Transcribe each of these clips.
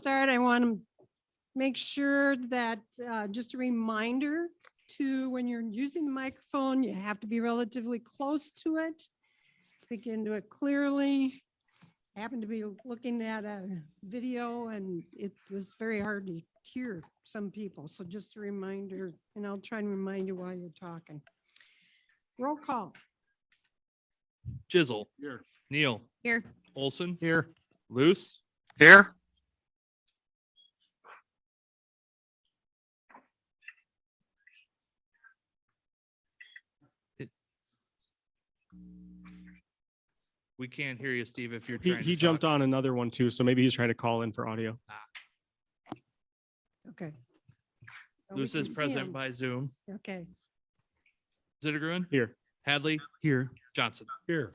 start, I want to make sure that, just a reminder to, when you're using the microphone, you have to be relatively close to it. Speak into it clearly. I happened to be looking at a video and it was very hard to hear some people. So just a reminder, and I'll try and remind you while you're talking. Roll call. Jizzle. Here. Neal. Here. Olson. Here. Luce. Here. We can't hear you, Steve, if you're He, trying he to jumped talk. on another one too, so maybe he's trying to call in for audio. Okay. Oh, we Luce can is see present him. by Zoom. Okay. Zittergruen. Here. Hadley. Here. Johnson. Here.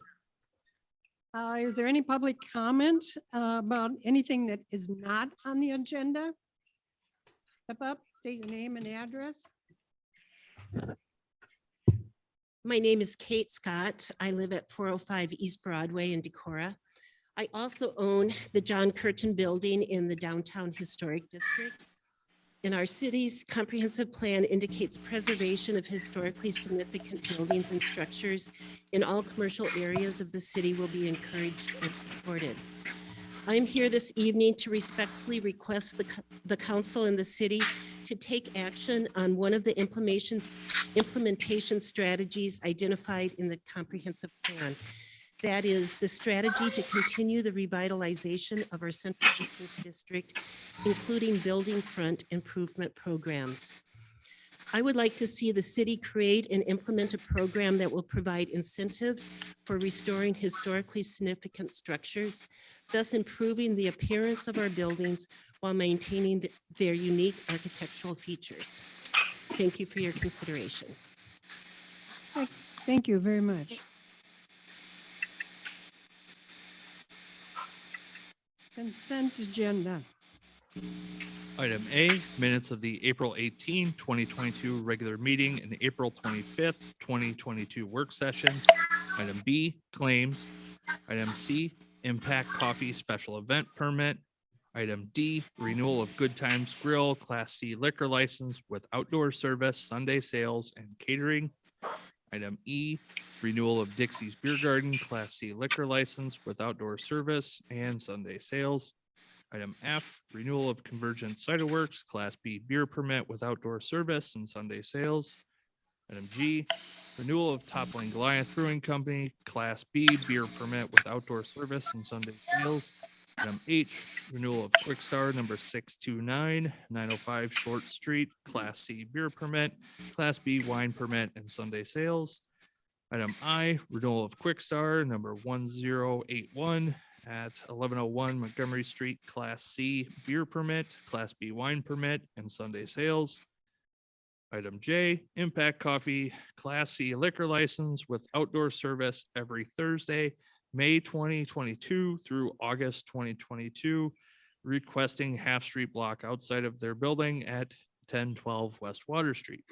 Is there any public comment about anything that is not on the agenda? Step up, state your name and address. My name is Kate Scott. I live at 405 East Broadway in Decorah. I also own the John Curtin Building in the Downtown Historic District. And our city's comprehensive plan indicates preservation of historically significant buildings and structures in all commercial areas of the city will be encouraged and supported. I'm here this evening to respectfully request the council and the city to take action on one of the implementation strategies identified in the comprehensive plan. That is the strategy to continue the revitalization of our central business district, including building front improvement programs. I would like to see the city create and implement a program that will provide incentives for restoring historically significant structures, thus improving the appearance of our buildings while maintaining their unique architectural features. Thank you for your consideration. Thank you very much. Consent agenda. Item A, minutes of the April 18, 2022 regular meeting and April 25th, 2022 work session. Item B, claims. Item C, Impact Coffee special event permit. Item D, renewal of Good Times Grill Class C liquor license with outdoor service, Sunday sales and catering. Item E, renewal of Dixie's Beer Garden Class C liquor license with outdoor service and Sunday sales. Item F, renewal of Convergent Cider Works Class B beer permit with outdoor service and Sunday sales. Item G, renewal of Toppling Goliath Brewing Company Class B beer permit with outdoor service and Sunday sales. Item H, renewal of Quick Star number 629, 905 Short Street, Class C beer permit, Class B wine permit, and Sunday sales. Item I, renewal of Quick Star number 1081 at 1101 Montgomery Street, Class C beer permit, Class B wine permit, and Sunday sales. Item J, Impact Coffee Class C liquor license with outdoor service every Thursday, May 2022 through August 2022, requesting half street block outside of their building at 1012 West Water Street.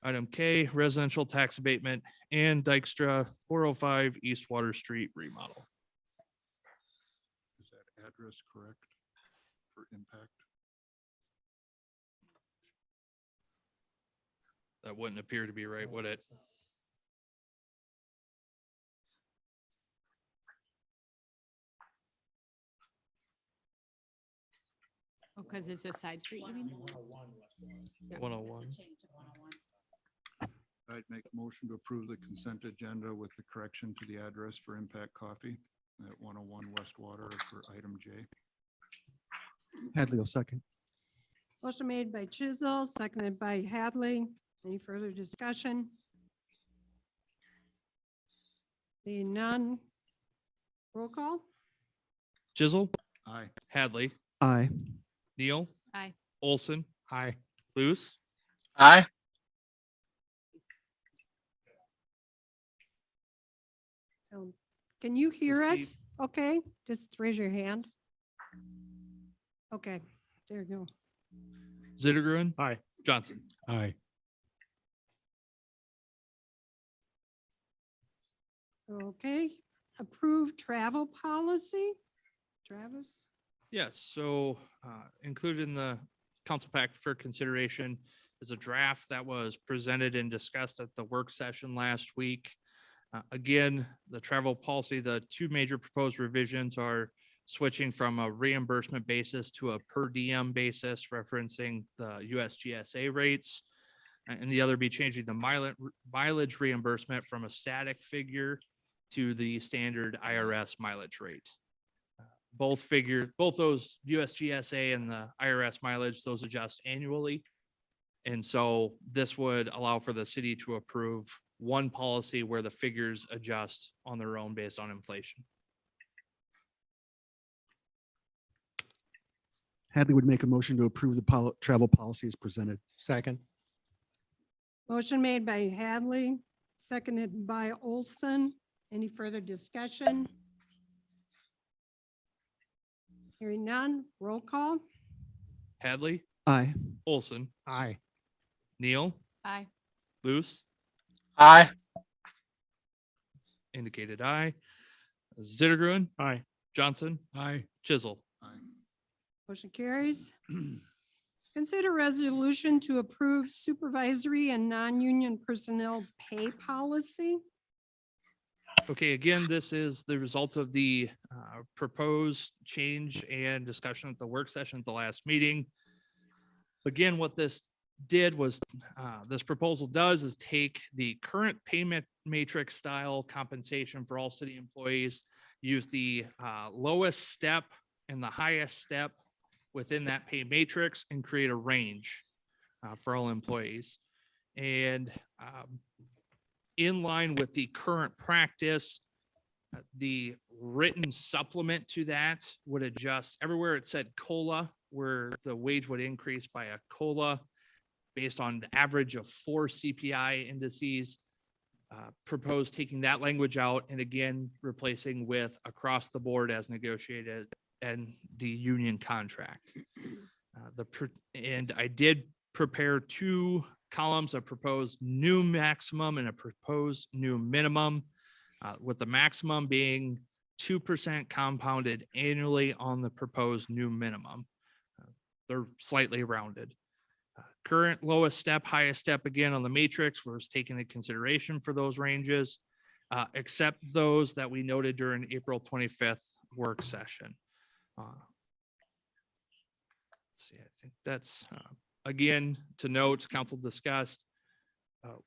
Item K, residential tax abatement and Dykstra 405 East Water Street remodel. Is that address correct for impact? That wouldn't appear to be right, would it? Oh, because it's a side street, you mean? 101. I'd make a motion to approve the consent agenda with the correction to the address for Impact Coffee at 101 West Water for item J. Hadley will second. Motion made by Chisel, seconded by Hadley. Any further discussion? Being none. Roll call. Jizzle, Aye. Hadley, Aye. Neal, Aye. Olson, Aye. Luce, Aye. Can you hear Steve. us? Okay, just raise your hand. Okay, there you go. Zittergruen, Aye. Johnson. Aye. Okay, approved travel policy. Travis? Yes, so included in the council pack for consideration is a draft that was presented and discussed at the work session last week. Again, the travel policy, the two major proposed revisions are switching from a reimbursement basis to a per diem basis, referencing the USGSA rates. And the other be changing the mileage reimbursement from a static figure to the standard IRS mileage rate. Both those USGSA and the IRS mileage, those adjust annually. And so this would allow for the city to approve one policy where the figures adjust on their own based on inflation. Hadley would make a motion to approve the travel policy as presented. Second. Motion made by Hadley, seconded by Olson. Any further discussion? Hearing none, roll call. Hadley, Aye. Olson, Aye. Neal, Aye. Luce, Aye. indicated aye. Zittergruen, Aye. Johnson, Aye. Chisel. Aye. Motion carries. Consider resolution to approve supervisory and non-union personnel pay policy. Okay, again, this is the result of the proposed change and discussion at the work session at the last meeting. Again, what this did was, this proposal does is take the current payment matrix style compensation for all city employees, use the lowest step and the highest step within that pay matrix and create a range for all employees. And in line with the current practice, the written supplement to that would adjust everywhere it said COLA, where the wage would increase by a COLA based on the average of 4 CPI indices. Proposed taking that language out and again replacing with across the board as negotiated and the union contract. And I did prepare 2 columns, a proposed new maximum and a proposed new minimum, with the maximum being 2% compounded annually on the proposed new minimum. They're slightly rounded. Current lowest step, highest step again on the matrix was taken into consideration for those ranges, except those that we noted during April 25th work session. Let's see, I think that's, again, to note, council discussed,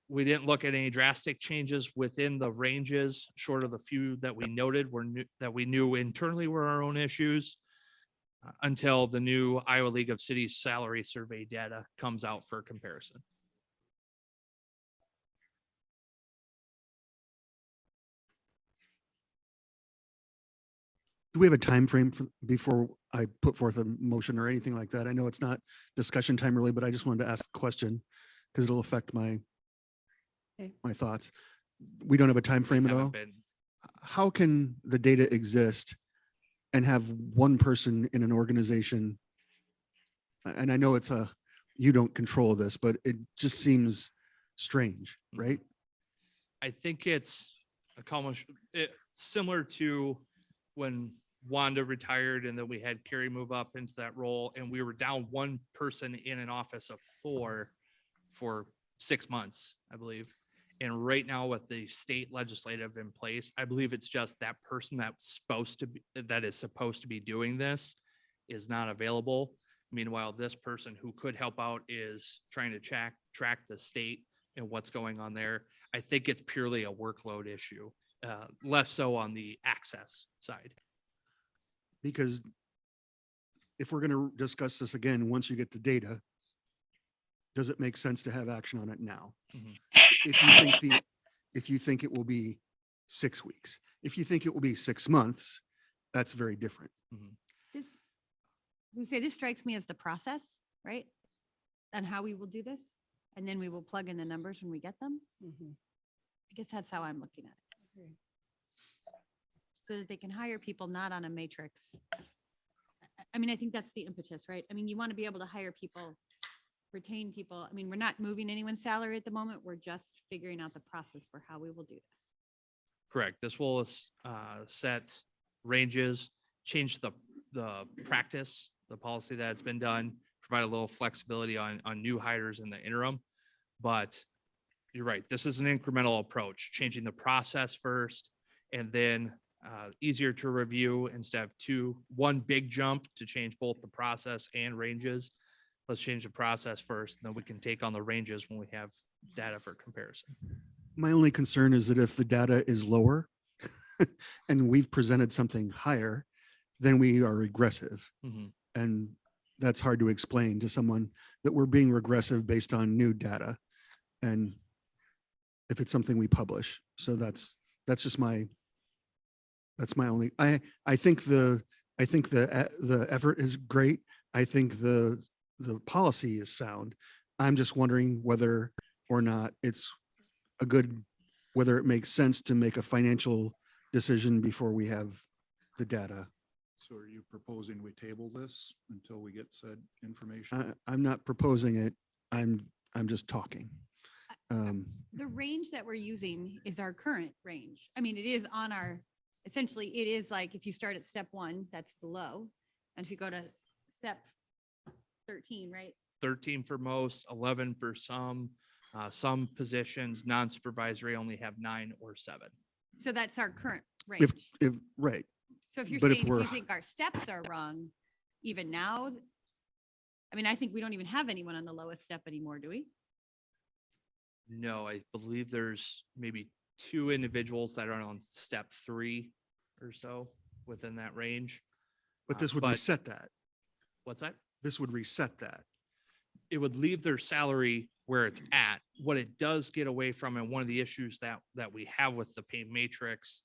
we didn't look at any drastic changes within the ranges, short of the few that we noted that we knew internally were our own issues, until the new Iowa League of Cities salary survey data comes out for comparison. Do we have a time frame for before I put forth a motion or anything like that? I know it's not discussion time really, but I just wanted to ask the question because it'll affect my Okay. my thoughts. We don't have a time frame at Haven't all. been- How can the data exist and have one person in an organization? And I know you don't control this, but it just seems strange, right? I think it's similar to when Wanda retired and then we had Carrie move up into that role and we were down one person in an office of 4 for 6 months, I believe. And right now with the state legislative in place, I believe it's just that person that is supposed to be doing this is not available. Meanwhile, this person who could help out is trying to track the state and what's going on there. I think it's purely a workload issue, less so on the access side. Because if we're going to discuss this again, once you get the data, does it make sense to have action on it now? Mhm. If you think it will be 6 weeks, if you think it will be 6 months, that's very different. This, we say this strikes me as the process, right? And how we will do this. And then we will plug in the numbers when we get them. I guess that's how I'm looking at it. So that they can hire people not on a matrix. I mean, I think that's the impetus, right? I mean, you want to be able to hire people, retain people. I mean, we're not moving anyone's salary at the moment. We're just figuring out the process for how we will do this. Correct. This will set ranges, change the the practice, the policy that's been done, provide a little flexibility on new hires in the interim. But you're right, this is an incremental approach, changing the process first and then easier to review instead of one big jump to change both the process and ranges. Let's change the process first, and then we can take on the ranges when we have data for comparison. My only concern is that if the data is lower and we've presented something higher, then we are regressive. Mhm. And that's hard to explain to someone that we're being regressive based on new data. And if it's something we publish, so that's just that's my only, I think the effort is great. I think the policy is sound. I'm just wondering whether or not it's whether it makes sense to make a financial decision before we have the data. So are you proposing we table this until we get said information? I'm not proposing it. I'm just talking. The range that we're using is our current range. I mean, it is on our, essentially, it is like if you start at step 1, that's the low. And if you go to step 13, right? 13 for most, 11 for some. Some positions, non-supervisory, only have 9 or 7. So that's our current If, range. right. So if you're but if saying, if we're- you think our steps are wrong, even now, I mean, I think we don't even have anyone on the lowest step anymore, do we? No, I believe there's maybe 2 individuals that are on step 3 or so within that range. But this would but- reset that. What's that? This would reset that. It would leave their salary where it's at. What it does get away from, and one of the issues that we have with the pay matrix,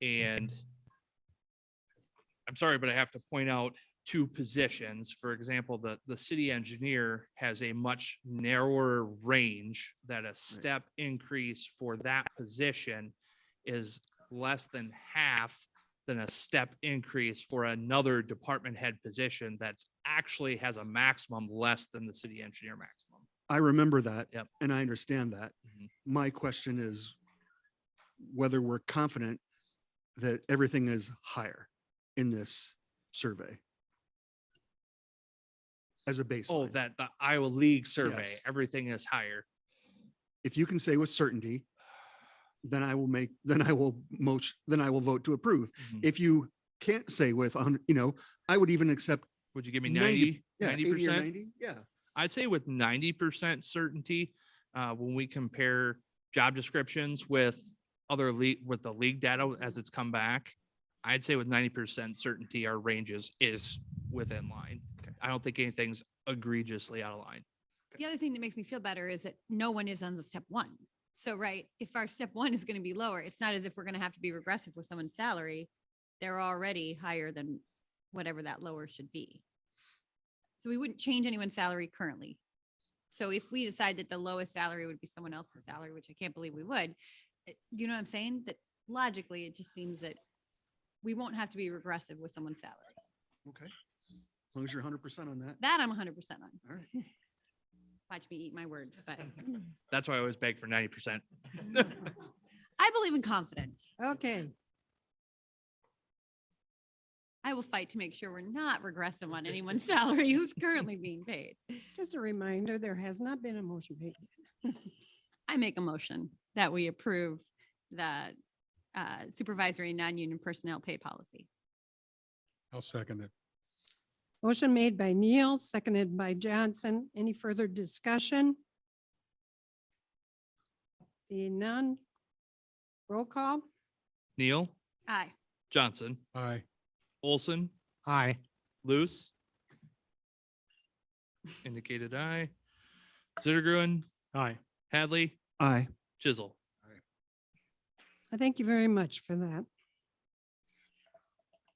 and I'm sorry, but I have to point out 2 positions. For example, the city engineer has a much narrower range that a step increase for that position is less than half than a step increase for another department head position that's actually has a maximum less than the city engineer maximum. I remember that. Yep. And I understand that. Mhm. My question is whether we're confident that everything is higher in this survey as a Oh, baseline. that the Iowa League survey, Yes. everything is higher. If you can say with certainty, then I will vote to approve. Mhm. If you can't say with, I would even accept Would you give me 90, 90, yeah, 80 or 90%? 90. Yeah. I'd say with 90% certainty, when we compare job descriptions with with the league data as it's come back, I'd say with 90% certainty, our ranges is within line. I don't think anything's egregiously out of line. The other thing that makes me feel better is that no one is on the step 1. So, right, if our step 1 is going to be lower, it's not as if we're going to have to be regressive with someone's salary. They're already higher than whatever that lower should be. So we wouldn't change anyone's salary currently. So if we decide that the lowest salary would be someone else's salary, which I can't believe we would, you know what I'm saying? That logically, it just seems that we won't have to be regressive with someone's salary. Okay. As long as you're 100% on that. That I'm 100% on. All right. Watch me eat my words, but That's why I always beg for 90%. I believe in confidence. Okay, I will fight to make sure we're not regressive on anyone's salary who's currently being paid. just a reminder, there has not been a motion paid. I make a motion that we approve the supervisory non-union personnel pay policy. I'll second it. Motion made by Neil, seconded by Johnson. Any further discussion? Seeing none. Roll call. Neil, Aye. Johnson, Aye. Olson, Aye. Luce. Indicated aye. Zittergruen, Aye. Hadley, Aye. Chisel. I thank you very much for that.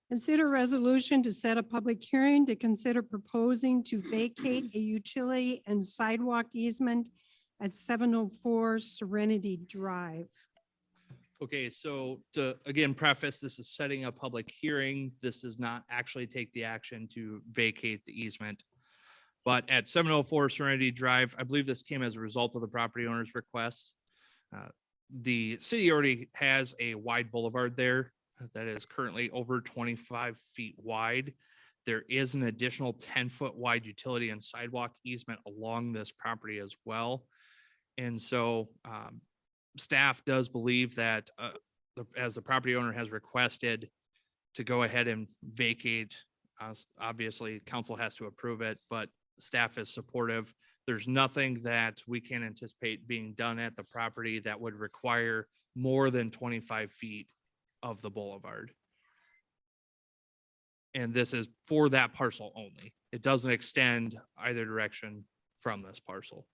Consider resolution to set a public hearing to consider proposing to vacate a utility and sidewalk easement at 704 Serenity Drive. Okay, so to again preface, this is setting a public hearing. This does not actually take the action to vacate the easement. But at 704 Serenity Drive, I believe this came as a result of the property owner's request. The city already has a wide boulevard there that is currently over 25 feet wide. There is an additional 10-foot wide utility and sidewalk easement along this property as well. And so staff does believe that as the property owner has requested to go ahead and vacate, obviously council has to approve it, but staff is supportive. There's nothing that we can anticipate being done at the property that would require more than 25 feet of the boulevard. And this is for that parcel only. It doesn't extend either direction from this parcel.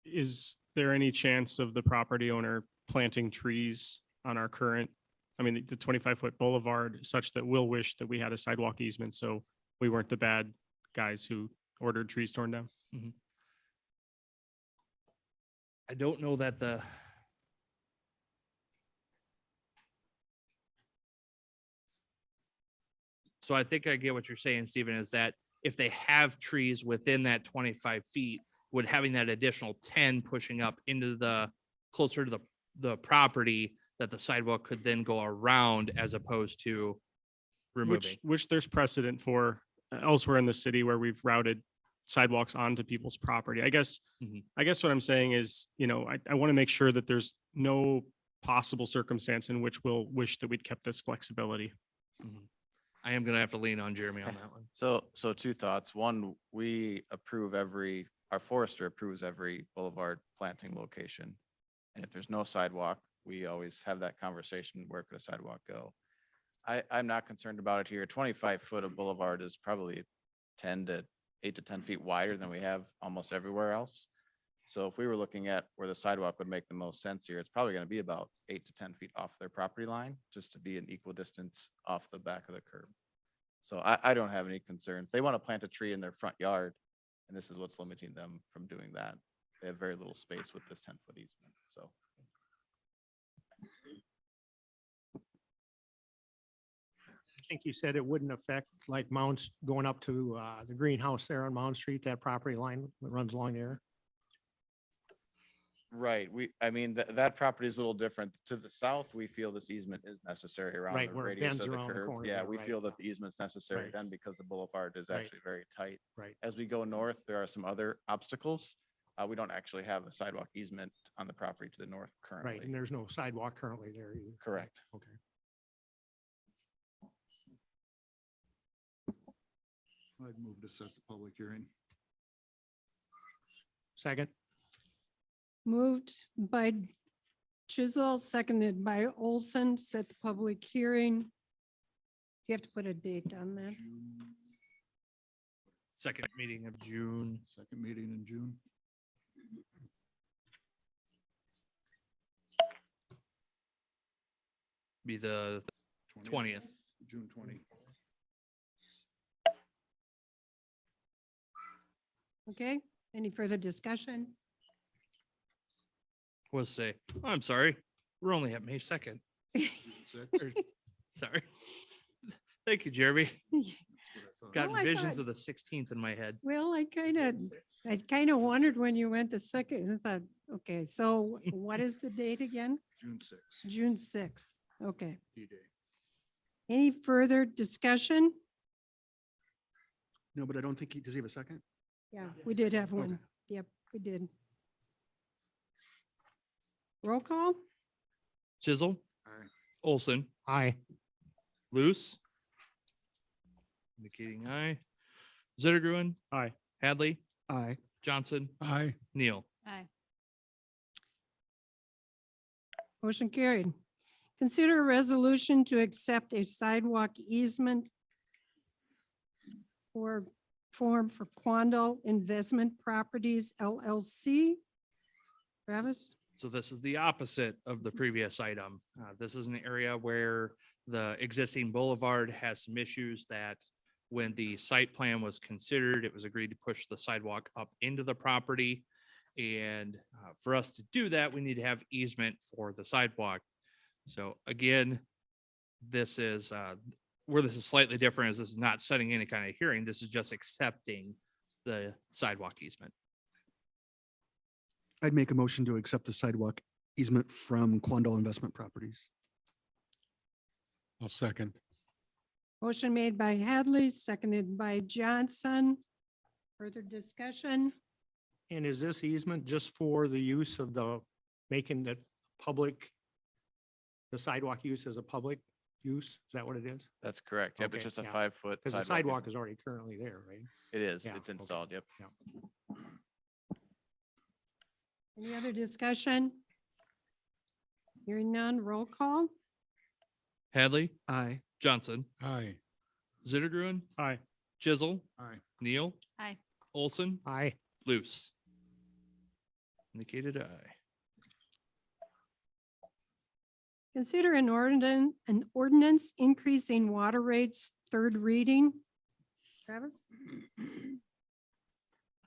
Is there any chance of the property owner planting trees on our current, I mean, the 25-foot boulevard such that we'll wish that we had a sidewalk easement so we weren't the bad guys who ordered trees torn down? I don't know that so I think I get what you're saying, Stephen, is that if they have trees within that 25 feet, would having that additional 10 pushing up into the closer to the property, that the sidewalk could then go around as opposed to removing. Which there's precedent for elsewhere in the city where we've routed sidewalks onto people's property. I guess what I'm saying is, you know, I want to make sure that there's no possible circumstance in which we'll wish that we'd kept this flexibility. I am gonna have to lean on Jeremy on that one. So two thoughts. One, we approve our forester approves every boulevard planting location. And if there's no sidewalk, we always have that conversation, where could a sidewalk go? I'm not concerned about it here. 25 foot of boulevard is probably 8 to 10 feet wider than we have almost everywhere else. So if we were looking at where the sidewalk would make the most sense here, it's probably going to be about 8 to 10 feet off their property line, just to be an equal distance off the back of the curb. So I don't have any concerns. They want to plant a tree in their front yard, and this is what's limiting them from doing that. They have very little space with this 10-foot easement, so. I think you said it wouldn't affect like Mounds going up to the greenhouse there on Mound Street, that property line that runs along there. Right, I mean, that property is a little different. To the south, we feel this easement is necessary around Right, the where it radius bends of the around the curve. corner Yeah, there, we right. feel that the easement's necessary Right. then because the boulevard is Right. actually very tight. Right. As we go north, there are some other obstacles. We don't actually have a sidewalk easement on the property to the north Right. And currently. there's no sidewalk currently there either. Correct. Okay. I'd move to set the public hearing. Second. Moved by Chisel, seconded by Olson, set the public hearing. You have to put a date on that. Second meeting of June. Second meeting in June. Be the 20th. June 20. Okay, any further discussion? Was say, oh, I'm sorry, we're only at May 2nd. Sorry. Thank you, Jeremy. Got Well, I visions thought- of the 16th in my head. Well, I kind of wondered when you went to second, I thought, okay, so what is the date again? June 6th. June 6th, okay. D-Day. Any further discussion? No, but I don't think does he have a second? Yeah, we did have one. Yep, we did. Roll call? Chisel, Aye. Olson, Aye. Luce. Indicating aye. Zittergruen, Aye. Hadley, Aye. Johnson, Aye. Neal. Aye. Motion carried. Consider a resolution to accept a sidewalk easement for form for Quandale Investment Properties LLC. Travis? So this is the opposite of the previous item. This is an area where the existing boulevard has some issues that when the site plan was considered, it was agreed to push the sidewalk up into the property. And for us to do that, we need to have easement for the sidewalk. So again, this is where this is slightly different is this is not setting any kind of hearing. This is just accepting the sidewalk easement. I'd make a motion to accept the sidewalk easement from Quandale Investment Properties. I'll second. Motion made by Hadley, seconded by Johnson. Further discussion? And is this easement just for the use of making the public, the sidewalk use as a public use? Is that what it is? That's correct. Yep, it's Okay, just a yeah. 5-foot. Because the sidewalk is already currently there, right? It is, Yeah, it's okay. installed, yep. Any other discussion? Hearing none, roll call. Hadley, Aye. Johnson, Aye. Zittergruen, Aye. Chisel, Aye. Neal, Aye. Olson, Aye. Luce. Indicated aye. Consider an ordinance increasing water rates, third reading. Travis?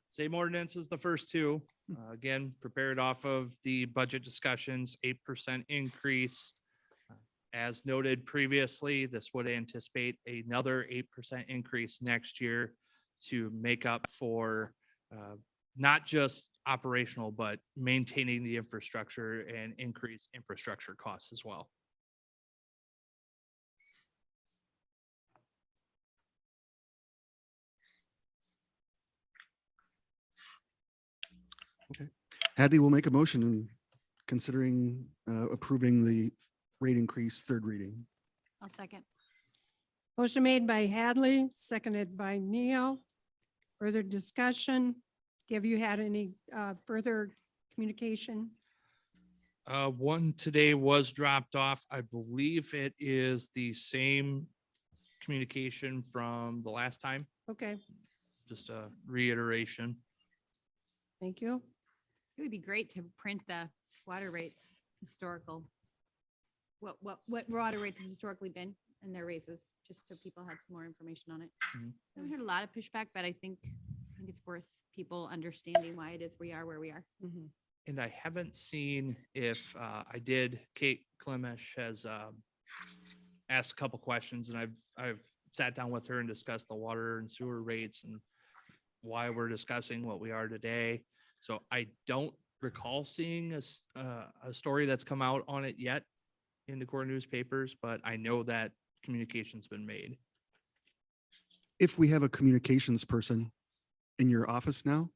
Same ordinance as the first two. Again, prepared off of the budget discussions, 8% increase. As noted previously, this would anticipate another 8% increase next year to make up for not just operational, but maintaining the infrastructure and increase infrastructure costs as well. Hadley will make a motion in considering approving the rate increase, third reading. I'll second. Motion made by Hadley, seconded by Neal. Further discussion? Have you had any further communication? One today was dropped off. I believe it is the same communication from the last time, Okay, just a reiteration. thank you. It would be great to print the water rates historical. What water rates have historically been and their raises, just so people had some more information on it. Mhm. I haven't heard a lot of pushback, but I think it's worth people understanding why it is we are where we are. Mhm. And I haven't seen if I did, Kate Clemish has asked a couple questions and I've sat down with her and discussed the water and sewer rates and why we're discussing what we are today. So I don't recall seeing a story that's come out on it yet in the core newspapers, but I know that communication's been made. If we have a communications person in your office now,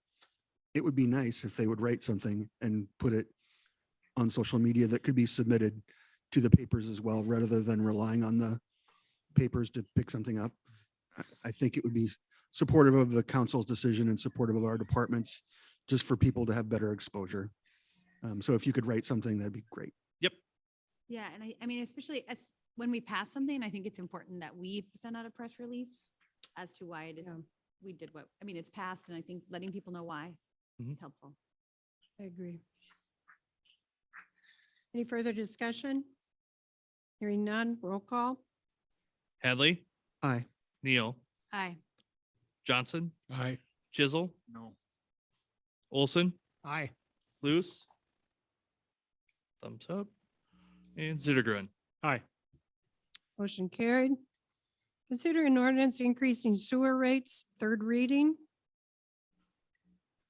it would be nice if they would write something and put it on social media that could be submitted to the papers as well, rather than relying on the papers to pick something up. I think it would be supportive of the council's decision and supportive of our departments, just for people to have better exposure. So if you could write something, that'd be great. Yeah, and I mean, especially as when we pass something, I think it's important that we send out a press release as to why it is Yeah. we did what, I mean, it's passed, and I think letting people know why Mhm. is helpful. I agree. Any further discussion? Hearing none, roll call. Hadley, Aye. Neal, Aye. Johnson, Aye. Chisel, No. Olson, Aye. Luce. Thumbs up. And Zittergruen. Aye. Motion carried. Consider an ordinance increasing sewer rates, third reading.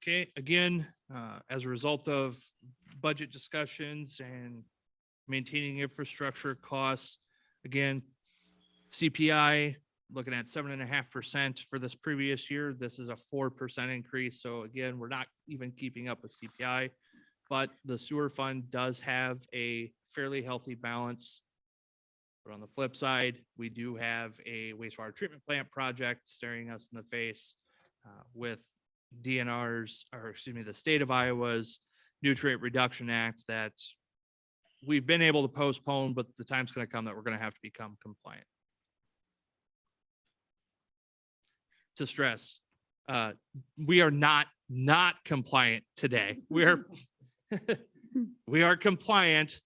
Okay, again, as a result of budget discussions and maintaining infrastructure costs, again, CPI, looking at 7.5% for this previous year. This is a 4% increase. So again, we're not even keeping up with CPI, but the sewer fund does have a fairly healthy balance. But on the flip side, we do have a wastewater treatment plant project staring us in the face with DNR's, or excuse me, the state of Iowa's Nutrient Reduction Act that we've been able to postpone, but the time's going to come that we're going to have to become compliant. To stress, we are not compliant today. We are compliant,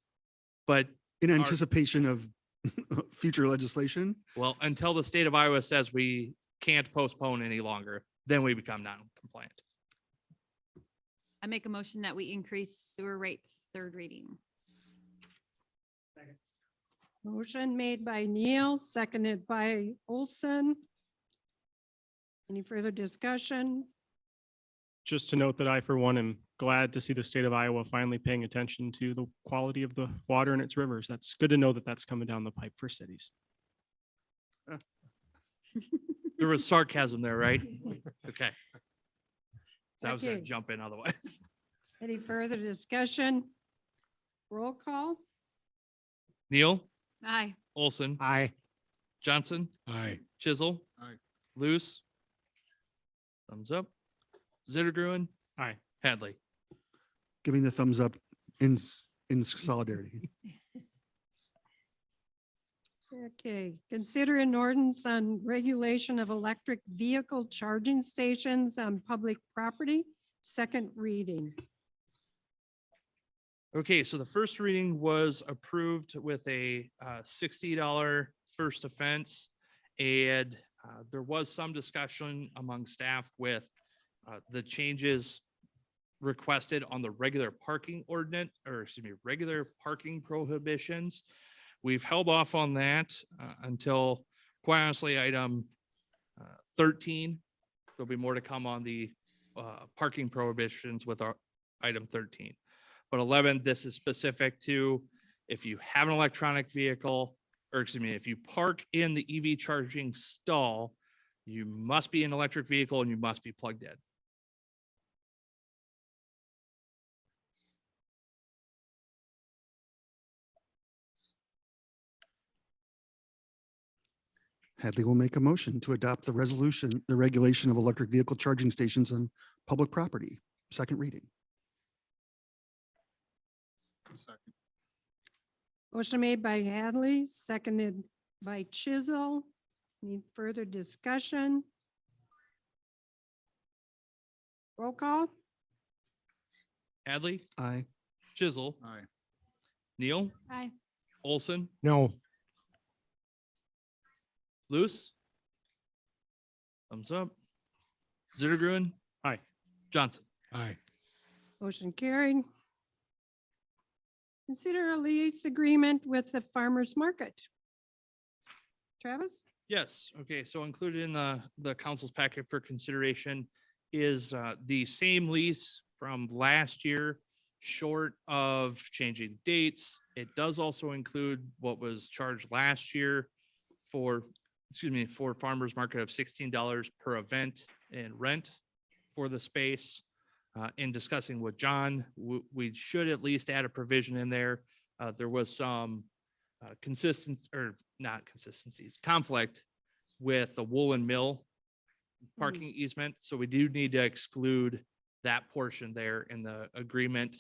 but In anticipation of future legislation, well, until the state of Iowa says we can't postpone any longer, then we become non-compliant. I make a motion that we increase sewer rates, third reading. Motion made by Neal, seconded by Olson. Any further discussion? Just to note that I, for one, am glad to see the state of Iowa finally paying attention to the quality of the water in its rivers. That's good to know that that's coming down the pipe for cities. There was sarcasm there, right? Okay. So I was gonna Okay. jump in otherwise. Any further discussion? Roll call? Neil, Aye. Olson, Aye. Johnson, Aye. Chisel. Aye. Luce. Thumbs up. Zittergruen, Aye. Hadley. Giving the thumbs up in solidarity. Okay, consider an ordinance on regulation of electric vehicle charging stations on public property, second reading. Okay, so the first reading was approved with a $60 first offense. And there was some discussion among staff with the changes requested on the regular parking ordinance, or excuse me, regular parking prohibitions. We've held off on that until, quite honestly, item 13. There'll be more to come on the parking prohibitions with our item 13. But 11, this is specific to if you have an electronic vehicle, or excuse me, if you park in the EV charging stall, you must be an electric vehicle and you must be plugged in. Hadley will make a motion to adopt the resolution, the regulation of electric vehicle charging stations on public property, second reading. Second. Motion made by Hadley, seconded by Chisel. Need further discussion? Roll call? Hadley, Aye. Chisel, Aye. Neil, Aye. Olson, No. Luce. Thumbs up. Zittergruen. Aye. Johnson. Aye. Motion carried. Consider a lease agreement with the farmer's market. Travis? Yes, okay, so included in the council's packet for consideration is the same lease from last year, short of changing dates. It does also include what was charged last year for, excuse me, for farmer's market of $16 per event and rent for the space. In discussing with John, we should at least add a provision in there. There was some consistency, or not consistencies, conflict with the Woolen Mill parking easement. So we do need to exclude that portion there in the agreement.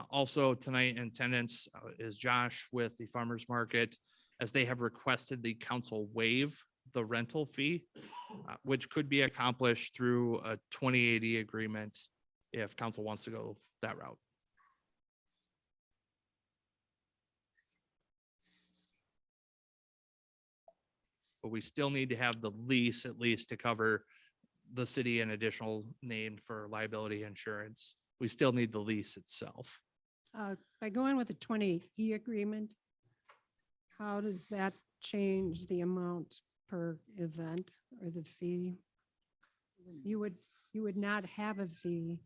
Also tonight in attendance is Josh with the farmer's market, as they have requested the council waive the rental fee, which could be accomplished through a 2080 agreement if council wants to go that route. But we still need to have the lease at least to cover the city and additional named for liability insurance. We still need the lease itself. By going with a 20E agreement, how does that change the amount per event or the fee? You would not have a fee.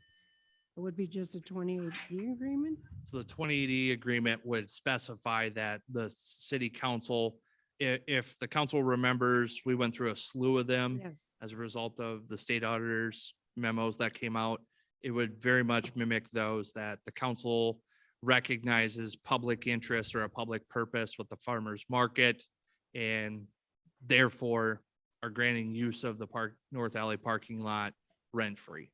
It would be just a 28E agreement? So the 2080 agreement would specify that the city council, if the council remembers, we went through a slew of them Yes. as a result of the state auditors memos that came out. It would very much mimic those, that the council recognizes public interest or a public purpose with the farmer's market, and therefore are granting use of the North Alley parking lot rent-free.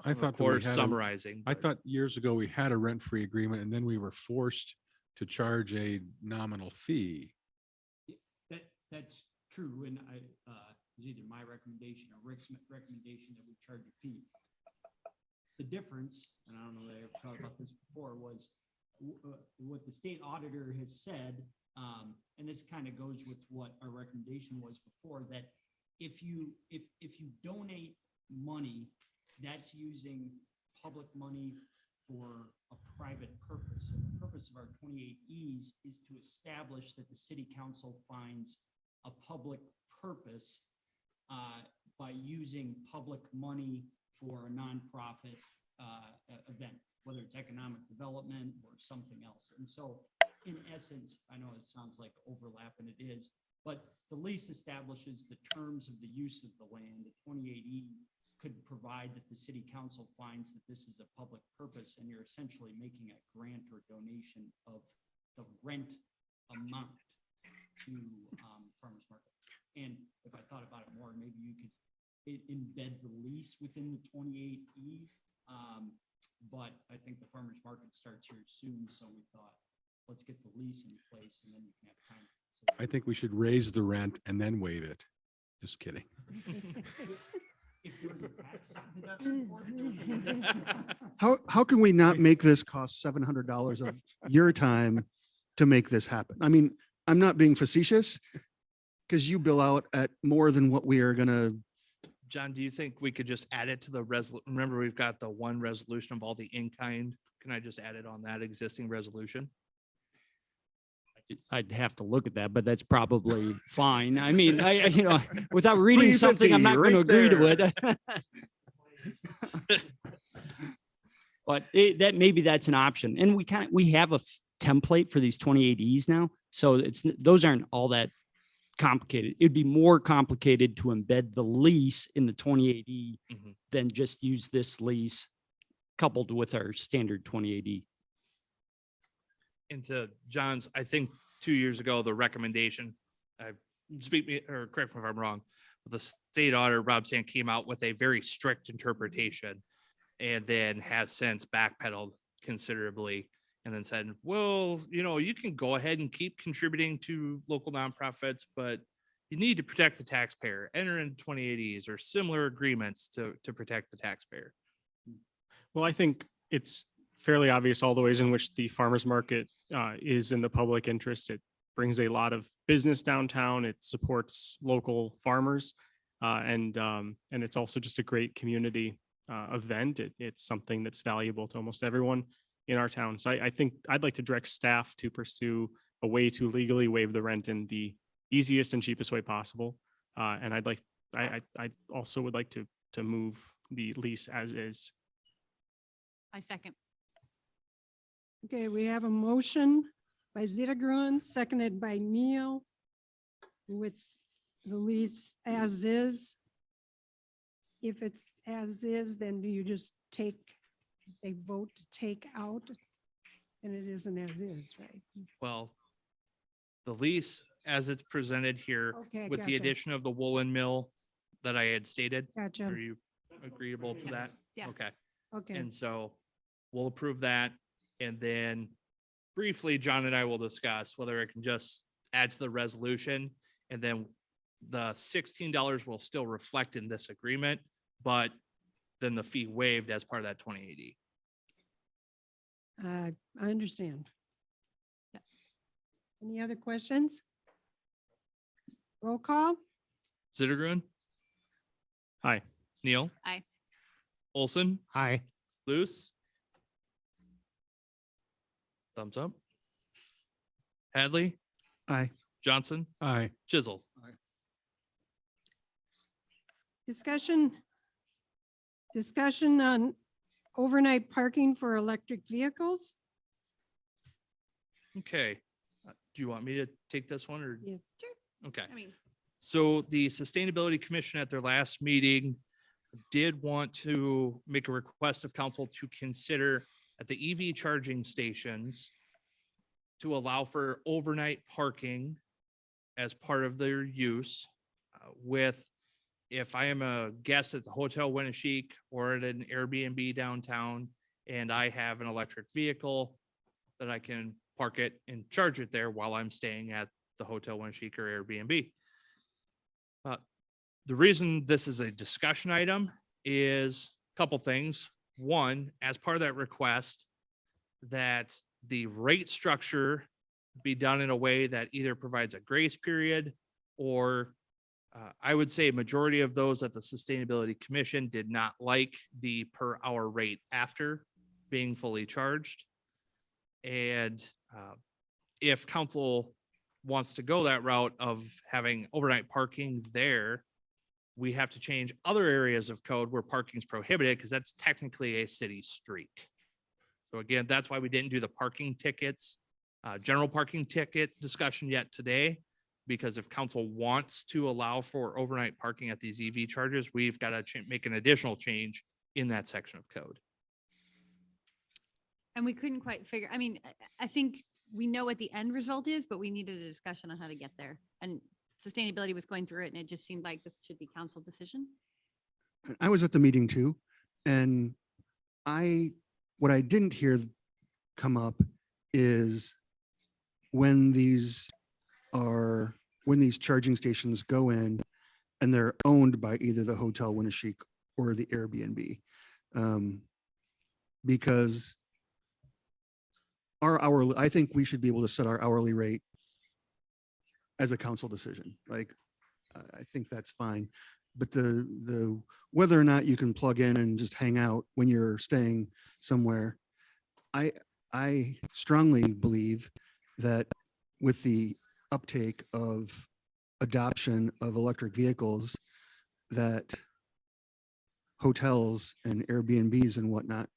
I Of thought that we course, had a- summarizing. I but- thought years ago we had a rent-free agreement and then we were forced to charge a nominal fee. That's true, and it was either my recommendation or Rick's recommendation that we charge a fee. The difference, and I don't know that I ever talked about this before, was what the state auditor has said, and this kind of goes with what our recommendation was before, that if you donate money, that's using public money for a private purpose. And the purpose of our 28Es is to establish that the city council finds a public purpose by using public money for a nonprofit event, whether it's economic development or something else. And so in essence, I know it sounds like overlap, and it is, But the lease establishes the terms of the use of the land. The 28E could provide that the city council finds that this is a public purpose, and you're essentially making a grant or donation of the rent amount to farmers market. And if I thought about it more, maybe you could embed the lease within the 28E. But I think the farmers market starts here soon, so we thought, let's get the lease in place and then you can have time. I think we should raise the rent and then waive it. Just kidding. If there was a tax deduction for it, How can we not make this cost $700 of your time to make this happen? I mean, I'm not being facetious because you bill out at more than what we are gonna. John, do you think we could just add it to the remember, we've got the one resolution of all the in-kind. Can I just add it on that existing resolution? I'd have to look at that, but that's probably fine. I mean, without reading 350 something, I'm not going to right agree there. to it. But maybe that's an option. And we have a template for these 28Es now. So those aren't all that complicated. It'd be more complicated to embed the lease in the 28E Mhm. than just use this lease coupled with our standard 28E. Into John's, I think 2 years ago, the recommendation, speak me or correct me if I'm wrong, but the state auditor, Rob Sand, came out with a very strict interpretation and then has since backpedaled considerably and then said, well, you can go ahead and keep contributing to local nonprofits, but you need to protect the taxpayer, enter into 28Es or similar agreements to protect the taxpayer. Well, I think it's fairly obvious all the ways in which the farmers market is in the public interest. It brings a lot of business downtown. It supports local farmers. And it's also just a great community event. It's something that's valuable to almost everyone in our town. So I think I'd like to direct staff to pursue a way to legally waive the rent in the easiest and cheapest way possible. And I also would like to move the lease as is. I second. Okay, we have a motion by Zittergren, seconded by Neil with the lease as is. If it's as is, then do you just take a vote to take out? And it isn't as is, right? Well, the lease as it's presented here Okay, with the gotcha. addition of the woolen mill that I had stated. Gotcha. Are you agreeable to that? Yeah. Okay. Okay, And so we'll approve that. And then briefly, John and I will discuss whether it can just add to the resolution. And then the $16 will still reflect in this agreement, but then the fee waived as part of that 2080. I understand. Any other questions? Roll call? Zittergren, Hi. Neil, Aye. Olson, Hi. Luce. Thumbs up. Hadley, Aye. Johnson, Aye. Chisel. Discussion on overnight parking for electric vehicles? Okay. Do you want me to take this one or? Yeah. Okay. I mean, So the Sustainability Commission at their last meeting did want to make a request of council to consider at the EV charging stations to allow for overnight parking as part of their use with, if I am a guest at the Hotel Winneshiek or at an Airbnb downtown and I have an electric vehicle, that I can park it and charge it there while I'm staying at the Hotel Winneshiek or Airbnb. The reason this is a discussion item is a couple things. One, as part of that request, that the rate structure be done in a way that either provides a grace period or I would say a majority of those at the Sustainability Commission did not like the per hour rate after being fully charged. And if council wants to go that route of having overnight parking there, we have to change other areas of code where parking is prohibited because that's technically a city street. So again, that's why we didn't do the parking tickets, general parking ticket discussion yet today. because if council wants to allow for overnight parking at these EV chargers, we've got to make an additional change in that section of code. And we couldn't quite figure, I mean, I think we know what the end result is, but we needed a discussion on how to get there. And sustainability was going through it and it just seemed like this should be council decision. I was at the meeting too, and what I didn't hear come up is when these charging stations go in and they're owned by either the Hotel Winneshiek or the Airbnb. Because I think we should be able to set our hourly rate as a council decision. Like, I think that's fine. But the whether or not you can plug in and just hang out when you're staying somewhere, I strongly believe that with the uptake of adoption of electric vehicles, that hotels and Airbnbs and whatnot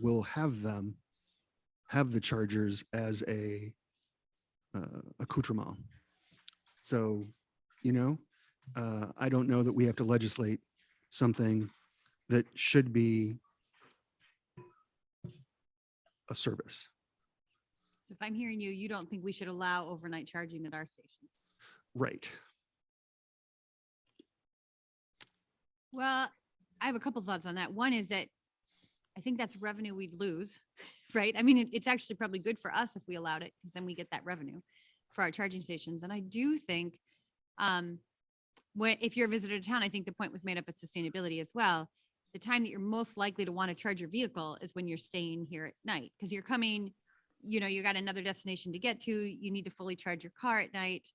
will have the chargers as a accoutrement. So, I don't know that we have to legislate something that should be a service. So if I'm hearing you, you don't think we should allow overnight charging at our stations? Right. Well, I have a couple thoughts on that. One is that I think that's revenue we'd lose, right? I mean, it's actually probably good for us if we allowed it, because then we get that revenue for our charging stations. And I do think if you're a visitor to town, I think the point was made up at sustainability as well. The time that you're most likely to want to charge your vehicle is when you're staying here at night, because you're coming, you got another destination to get to, you need to fully charge your car at night.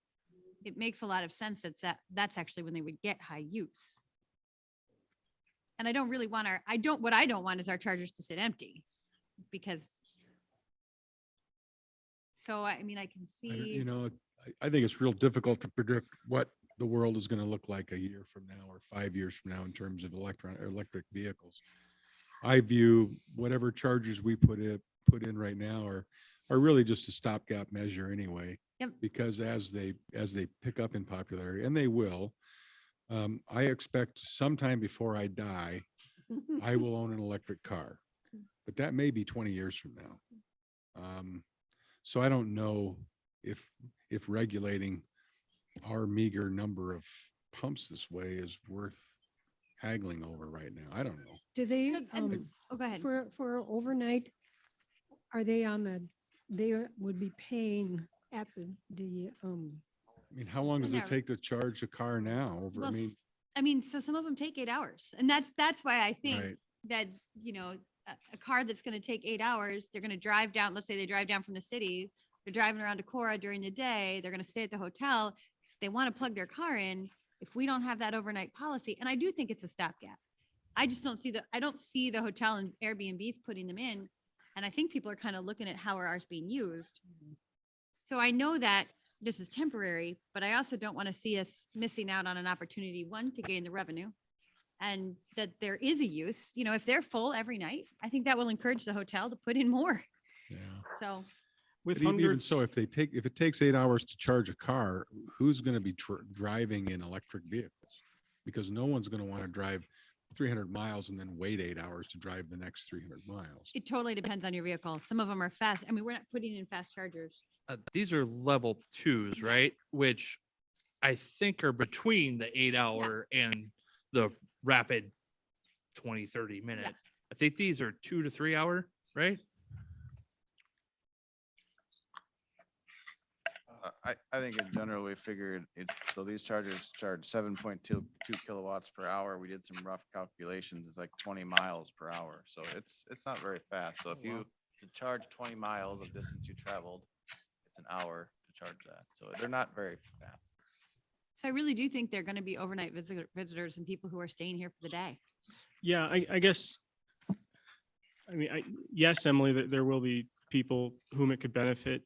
It makes a lot of sense that's actually when they would get high use. And I don't really want what I don't want is our chargers to sit empty, because. So, I mean, I can see. I think it's real difficult to predict what the world is going to look like a year from now or 5 years from now in terms of electric vehicles. I view whatever chargers we put in right now are really just a stopgap measure anyway. Yep. Because as they pick up in popularity, and they will, I expect sometime before I die, I will own an electric car, but that may be 20 years from now. So I don't know if regulating our meager number of pumps this way is worth haggling over right now. I don't know. Do they, Oh, go ahead. for overnight, are they they would be paying at the I mean, how long does Yeah. it take to charge a car now? Well, so some of them take 8 hours, and that's why I think Right. that, a car that's going to take 8 hours, they're going to drive down, let's say they drive down from the city, they're driving around Decorah during the day, they're going to stay at the hotel. They want to plug their car in. If we don't have that overnight policy, and I do think it's a stopgap. I just don't see the hotel and Airbnbs putting them in. And I think people are kind of looking at how are ours being used. So I know that this is temporary, but I also don't want to see us missing out on an opportunity, one, to gain the revenue, and that there is a use, if they're full every night, I think that will encourage the hotel to put in more. Yeah. So, With But even hundreds, so, if it takes 8 hours to charge a car, who's going to be driving in electric vehicles? Because no one's going to want to drive 300 miles and then wait 8 hours to drive the next 300 miles. it totally depends on your vehicle. Some of them are fast. I mean, we're not putting in fast chargers. These are level 2s, right? Which I think are between the 8-hour and the rapid 20, 30 minute. I think these are 2 to 3 hour, right? I think in general, we figured so these chargers charge 7.2 kilowatts per hour. We did some rough calculations. It's like 20 miles per hour. So it's not very fast. So if you to charge 20 miles of distance you traveled, it's an hour to charge that. So they're not very fast. So I really do think they're going to be overnight visitors and people who are staying here for the day. yeah, I guess, yes, Emily, that there will be people whom it could benefit.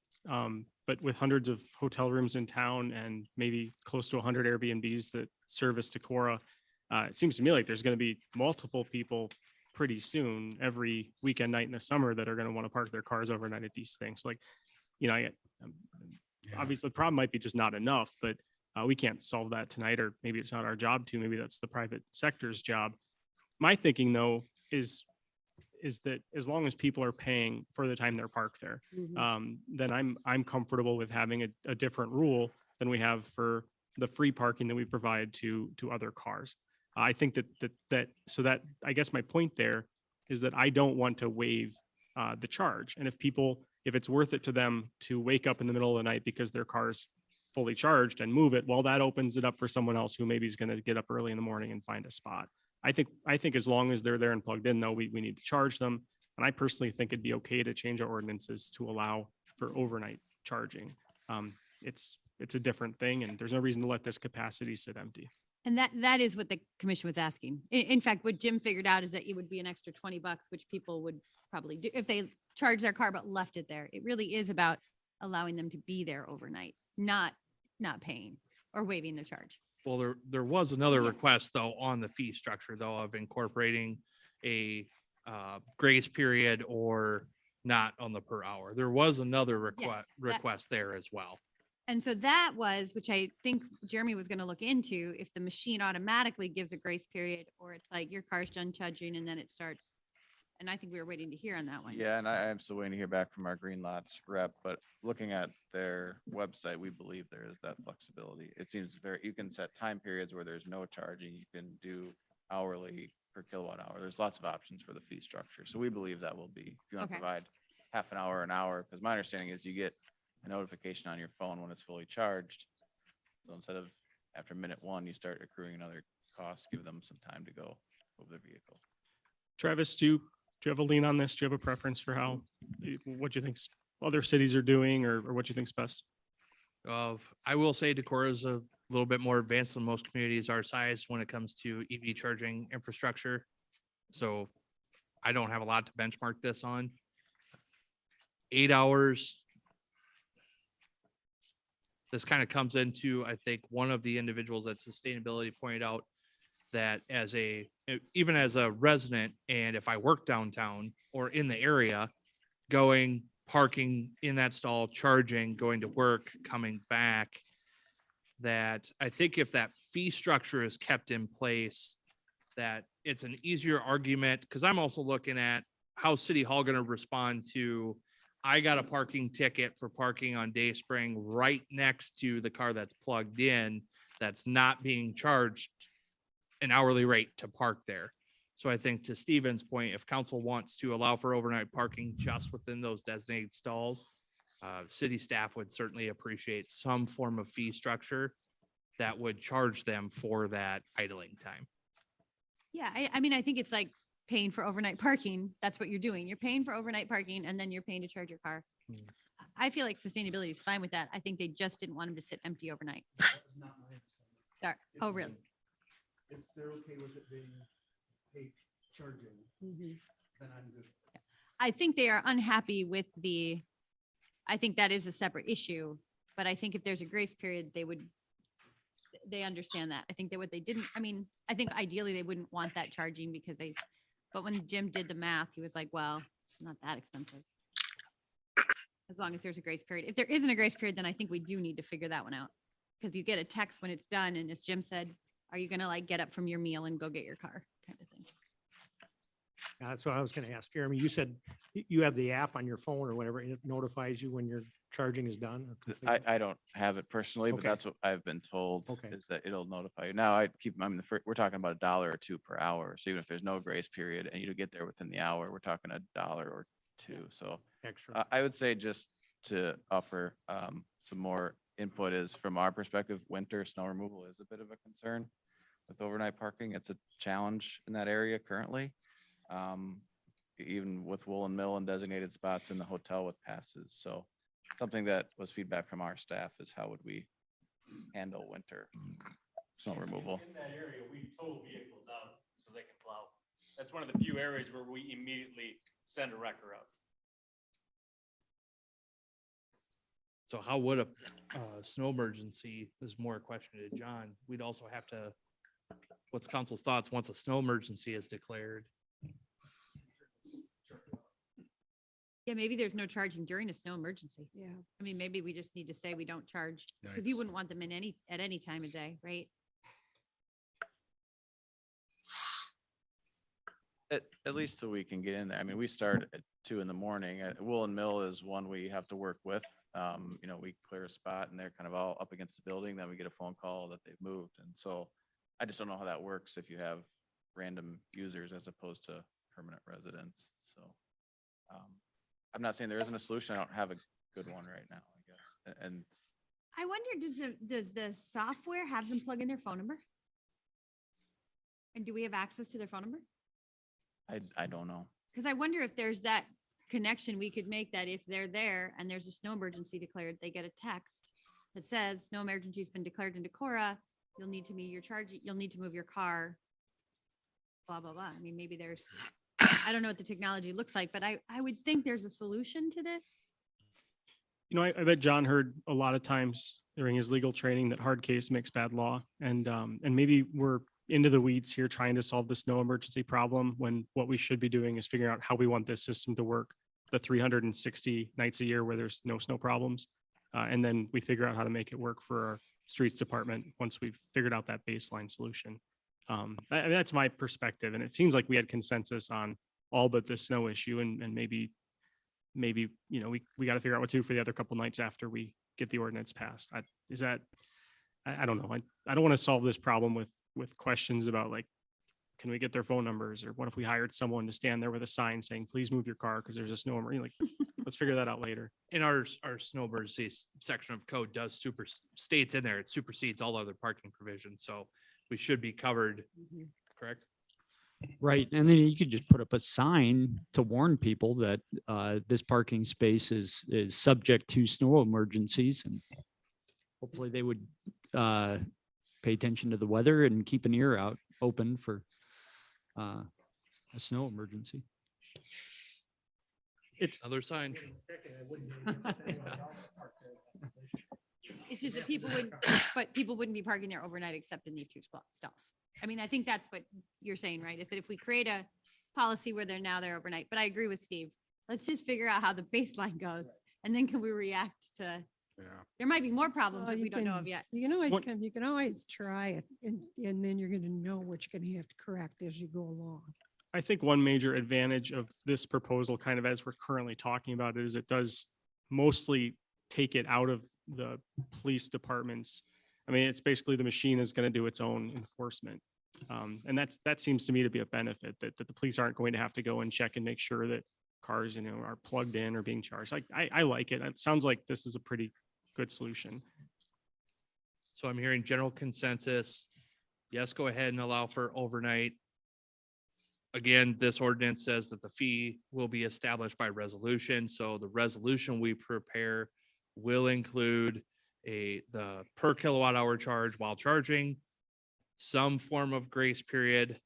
But with hundreds of hotel rooms in town and maybe close to 100 Airbnbs that service Decorah, it seems to me like there's going to be multiple people pretty soon every weekend night in the summer that are going to want to park their cars overnight at these things. Like, obviously the problem might be just not enough, but we can't solve that tonight, or maybe it's not our job to, maybe that's the private sector's job. My thinking though is that as long as people are paying for the time they're parked there, then I'm comfortable with having a different rule than we have for the free parking that we provide to other cars. I think that I guess my point there is that I don't want to waive the charge. And if it's worth it to them to wake up in the middle of the night because their car's fully charged and move it, well, that opens it up for someone else who maybe is going to get up early in the morning and find a spot. I think as long as they're there and plugged in, though, we need to charge them. And I personally think it'd be okay to change our ordinances to allow for overnight charging. It's a different thing, and there's no reason to let this capacity sit empty. And that is what the commission was asking. In fact, what Jim figured out is that it would be an extra $20, which people would probably do if they charged their car but left it there. It really is about allowing them to be there overnight, not paying or waiving the charge. Well, there was another Yeah. request though on the fee structure though of incorporating a grace period or not on the per hour. There was another request there as well. And so that was, which I think Jeremy was going to look into, if the machine automatically gives a grace period, or it's like your car's done charging and then it starts. And I think we were waiting to hear on that one. Yeah, and I am still waiting to hear back from our Green Lots rep, but looking at their website, we believe there is that flexibility. It seems you can set time periods where there's no charging. You can do hourly per kilowatt hour. There's lots of options for the fee structure. So we believe that will be, if you want to Okay. provide half an hour, because my understanding is you get a notification on your phone when it's fully charged. So instead of after minute 1, you start accruing another cost, give them some time to go over the vehicle. Travis, do you have a lean on this? Do you have a preference for what you think other cities are doing, or what you think's best? I will say Decorah is a little bit more advanced than most communities our size when it comes to EV charging infrastructure. So I don't have a lot to benchmark this on. 8 hours. This kind of comes into, I think, one of the individuals at sustainability pointed out that even as a resident, and if I work downtown or in the area, parking in that stall, charging, going to work, coming back, that I think if that fee structure is kept in place, that it's an easier argument, because I'm also looking at how City Hall going to respond to, I got a parking ticket for parking on Dayspring right next to the car that's plugged in, that's not being charged an hourly rate to park there. So I think to Steven's point, if council wants to allow for overnight parking just within those designated stalls, city staff would certainly appreciate some form of fee structure that would charge them for that idling time. Yeah, I mean, I think it's like paying for overnight parking. That's what you're doing. You're paying for overnight parking and then you're paying to charge your car. Hmm. I feel like sustainability is fine with that. I think they just didn't want them to sit empty overnight. Sorry. Oh, really? If they're okay with it being paid charging, then I'm good. I think they are unhappy with I think that is a separate issue, but I think if there's a grace period, they understand that. I think that what they didn't, I think ideally they wouldn't want that charging but when Jim did the math, he was like, well, it's not that expensive. As long as there's a grace period. If there isn't a grace period, then I think we do need to figure that one out. Because you get a text when it's done, and as Jim said, are you gonna like get up from your meal and go get your car kind of thing? That's what I was going to ask Jeremy. You said you have the app on your phone or whatever, and it notifies you when your charging is done. or configured? I don't have it personally, but Okay. that's what I've been told Okay. is that it'll notify you. Now we're talking about $1 or $2 per hour. So even if there's no grace period and you get there within the hour, we're talking $1 or $2. So Extra. I would say, just to offer some more input, is from our perspective, winter snow removal is a bit of a concern with overnight parking. It's a challenge in that area currently. Even with Woolen Mill and designated spots in the hotel with passes. So something that was feedback from our staff is how would we handle winter snow removal? In that area, we tow vehicles out so they can plow. That's one of the few areas where we immediately send a wrecker out. So how would a snow emergency, is more a question to John. We'd also have to, what's council's thoughts once a snow emergency is declared? Yeah, maybe there's no charging during a snow emergency. Yeah. I mean, maybe we just need to say we don't charge, because you Yikes. wouldn't want them in at any time of day, right? At least till we can get in there. I mean, we start at 2 a.m. Woolen Mill is one we have to work with. You know, we clear a spot and they're kind of all up against the building, then we get a phone call that they've moved. And so I just don't know how that works if you have random users as opposed to permanent residents. So I'm not saying there isn't a solution. I don't have a good one right now, I guess. And I wonder, does the software have them plug in their phone number? And do we have access to their phone number? I don't know. Because I wonder if there's that connection we could make, that if they're there and there's a snow emergency declared, they get a text that says snow emergency has been declared in Decorah. You'll need to meet your charge. You'll need to move your car. Blah, blah, blah. I mean, maybe there's, I don't know what the technology looks like, but I would think there's a solution to this. You know, I bet John heard a lot of times during his legal training that hard case makes bad law. And maybe we're into the weeds here trying to solve the snow emergency problem when what we should be doing is figuring out how we want this system to work the 360 nights a year where there's no snow problems. And then we figure out how to make it work for our streets department once we've figured out that baseline solution. That's my perspective. And it seems like we had consensus on all but the snow issue, and maybe, you know, we got to figure out what to do for the other couple nights after we get the ordinance passed. I don't know. I don't want to solve this problem with questions about, like, can we get their phone numbers? Or what if we hired someone to stand there with a sign saying, please move your car because there's a snow emergency? Like, let's figure that out later. In our snow emergency section of code does states in there, it supersedes all other parking provisions. So we should be covered, correct? Right. And then you could just put up a sign to warn people that this parking space is subject to snow emergencies, and hopefully they would pay attention to the weather and keep an ear out open for a snow emergency. It's Other sign. It's just that people wouldn't be parking there overnight except in these two stalls. I mean, I think that's what you're saying, right? Is that if we create a policy where they're now there overnight, but I agree with Steve. Let's just figure out how the baseline goes, and then can we react to, there might be more problems that we don't know of yet. You can always What- you can always try it, and then you're going to know what you're going to have to correct as you go along. I think one major advantage of this proposal, kind of as we're currently talking about it, is it does mostly take it out of the police departments. I mean, it's basically the machine is going to do its own enforcement. And that seems to me to be a benefit, that the police aren't going to have to go and check and make sure that cars, you know, are plugged in or being charged. I like it. It sounds like this is a pretty good solution. So I'm hearing general consensus. Yes, go ahead and allow for overnight. Again, this ordinance says that the fee will be established by resolution. So the resolution we prepare will include the per kilowatt hour charge while charging, some form of grace period,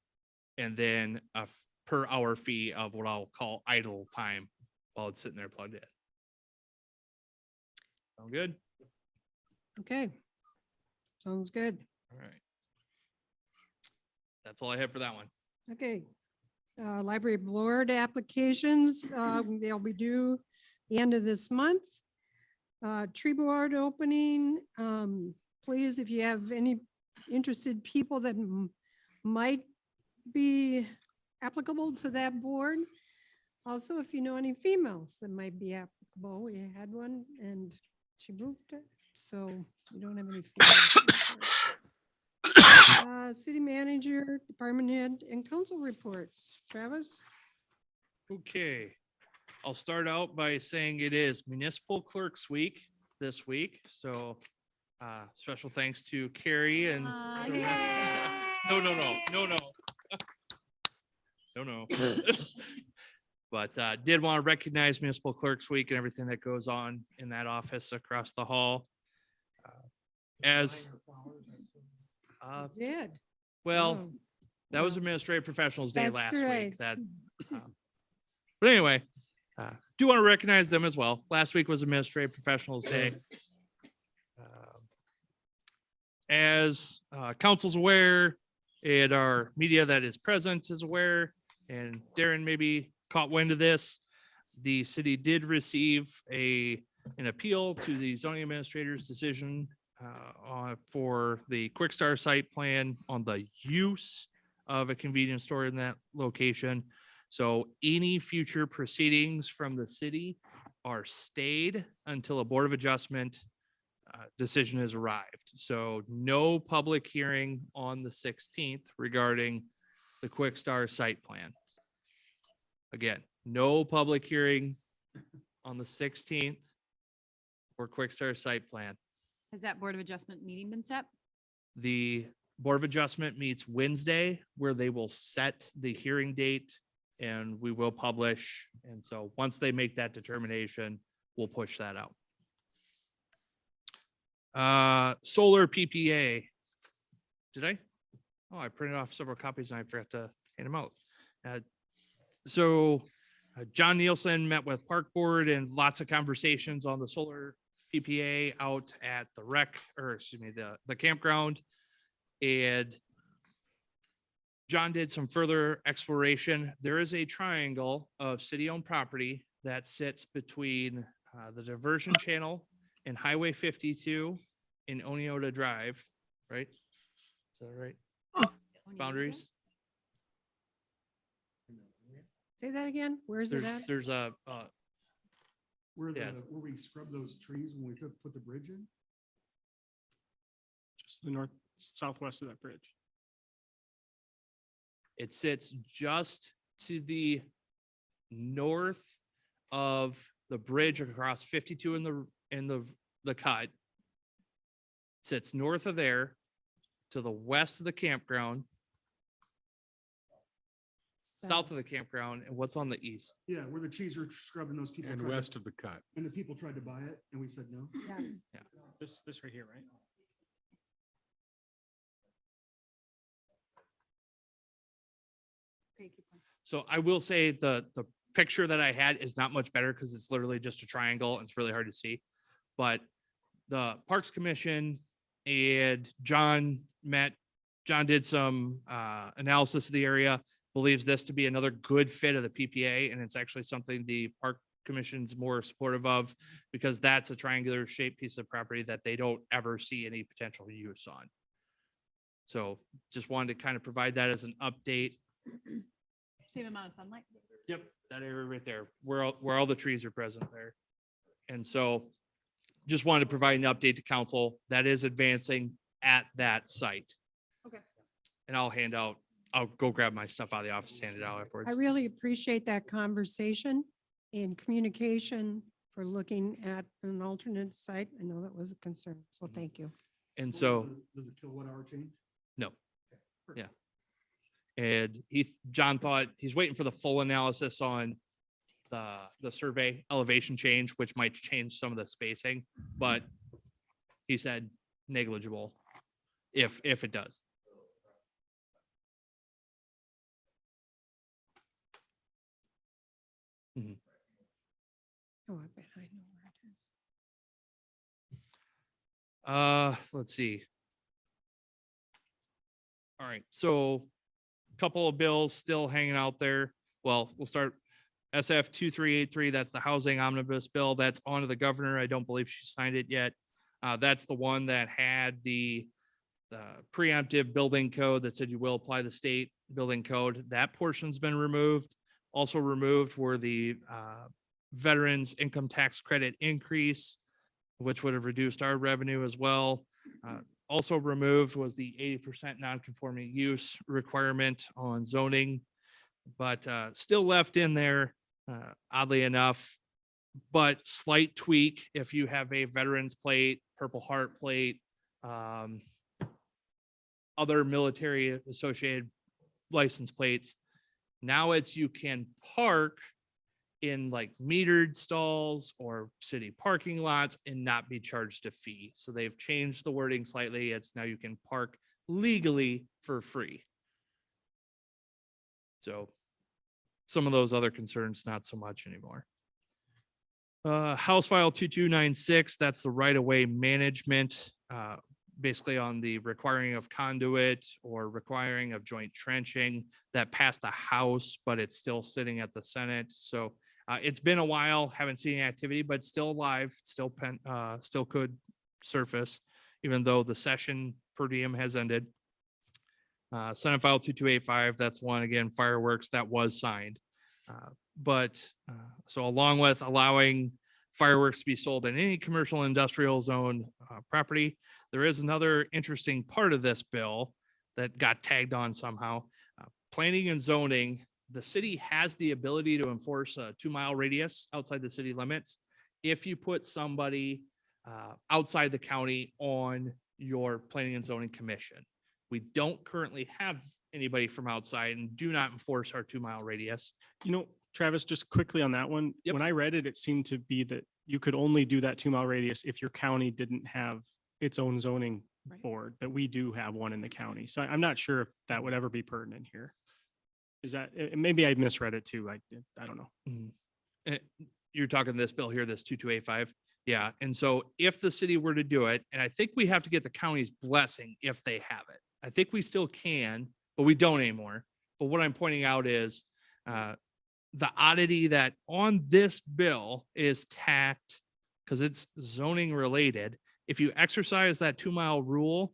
and then a per hour fee of what I'll call idle time while it's sitting there plugged in. Sound good? Okay. Sounds good. All right. That's all I have for that one. Okay. Library board applications, they'll be due the end of this month. Tree board opening, please, if you have any interested people that might be applicable to that board. Also, if you know any females that might be applicable, we had one and she moved it, so we don't have any females. City manager, department head, and council reports. Travis? Okay, I'll start out by saying it is Municipal Clerks Week this week, so special thanks to Carrie and. No. But did want to recognize Municipal Clerks Week and everything that goes on in that office across the hall. As Did. well, Oh, that was well, Administrative Professionals Day that's last right. week. That, but anyway, do want to recognize them as well. Last week was Administrative Professionals Day. As council's aware, and our media that is present is aware, and Darren maybe caught wind of this. the city did receive an appeal to the zoning administrator's decision for the Quick Star site plan on the use of a convenience store in that location. So any future proceedings from the city are stayed until a Board of Adjustment decision has arrived. So no public hearing on the 16th regarding the Quick Star site plan. Again, no public hearing on the 16th for Quick Star site plan. Has that Board of Adjustment meeting been set? The Board of Adjustment meets Wednesday, where they will set the hearing date and we will publish. And so once they make that determination, we'll push that out. Solar PPA. Did I? Oh, I printed off several copies and I forgot to hand them out. John Nielsen met with Park Board and lots of conversations on the solar PPA out at the the campground. And John did some further exploration. There is a triangle of city-owned property that sits between the diversion channel and Highway 52 in Oneota Drive, right? Is that right? Boundaries? Say that again? Where is it at? There's a, Where Yes. where we scrubbed those trees when we put the bridge in? Just the north, southwest of that bridge. it sits just to the north of the bridge across 52 in the cut. Sits north of there to the west of the campground, south of the campground, and what's on the east? Yeah, where the trees were scrubbing, those people. And tried to- west of the cut. And the people tried to buy it and we said no. This right here, right? So I will say the picture that I had is not much better because it's literally just a triangle and it's really hard to see. But the Parks Commission and John did some analysis of the area, believes this to be another good fit of the PPA, and it's actually something the Park Commission's more supportive of because that's a triangular shaped piece of property that they don't ever see any potential use on. So just wanted to kind of provide that as an update. Same amount of sunlight. Yep, that area right there, where all the trees are present there. And so just wanted to provide an update to council that is advancing at that site. Okay. And I'll go grab my stuff out of the office, hand it out afterwards. I really appreciate that conversation and communication for looking at an alternate site. I know that was a concern, so thank you. And so, Does the kilowatt hour change? no. Yeah. And John thought he's waiting for the full analysis on the survey elevation change, which might change some of the spacing, but he said negligible if it does. Mhm. Oh, I bet I know where it is. Let's see. All right, so a couple of bills still hanging out there. Well, we'll start SF 2383. That's the housing omnibus bill. That's on to the governor. I don't believe she signed it yet. That's the one that had the preemptive building code that said you will apply the state building code. That portion's been removed. Also removed were the veterans income tax credit increase, which would have reduced our revenue as well. Also removed was the 80% non-conforming use requirement on zoning, but still left in there, oddly enough, but slight tweak if you have a veterans plate, Purple Heart plate, other military associated license plates. Now it's you can park in like metered stalls or city parking lots and not be charged a fee. So they've changed the wording slightly. It's now you can park legally for free. So some of those other concerns, not so much anymore. House File 2296, that's the right-of-way management, basically on the requiring of conduit or requiring of joint trenching that passed the House, but it's still sitting at the Senate. So It's been a while, haven't seen any activity, but still alive, still still could surface, even though the session per diem has ended. Senate File 2285, that's one, again, fireworks, that was signed. So along with allowing fireworks to be sold in any commercial industrial zone property, there is another interesting part of this bill that got tagged on somehow. Planning and zoning, the city has the ability to enforce a 2-mile radius outside the city limits if you put somebody outside the county on your planning and zoning commission. We don't currently have anybody from outside and do not enforce our 2-mile radius. You know, Travis, just quickly on that one, Yep. when I read it, it seemed to be that you could only do that 2-mile radius if your county didn't have its own zoning Right. board, but we do have one in the county. So I'm not sure if that would ever be pertinent here. Is that, maybe I misread it too. I don't know. You're talking this bill here, this 2285. Yeah. And so if the city were to do it, and I think we have to get the county's blessing if they have it. I think we still can, but we don't anymore. But what I'm pointing out is the oddity that on this bill is tacked because it's zoning related. If you exercise that 2-mile rule,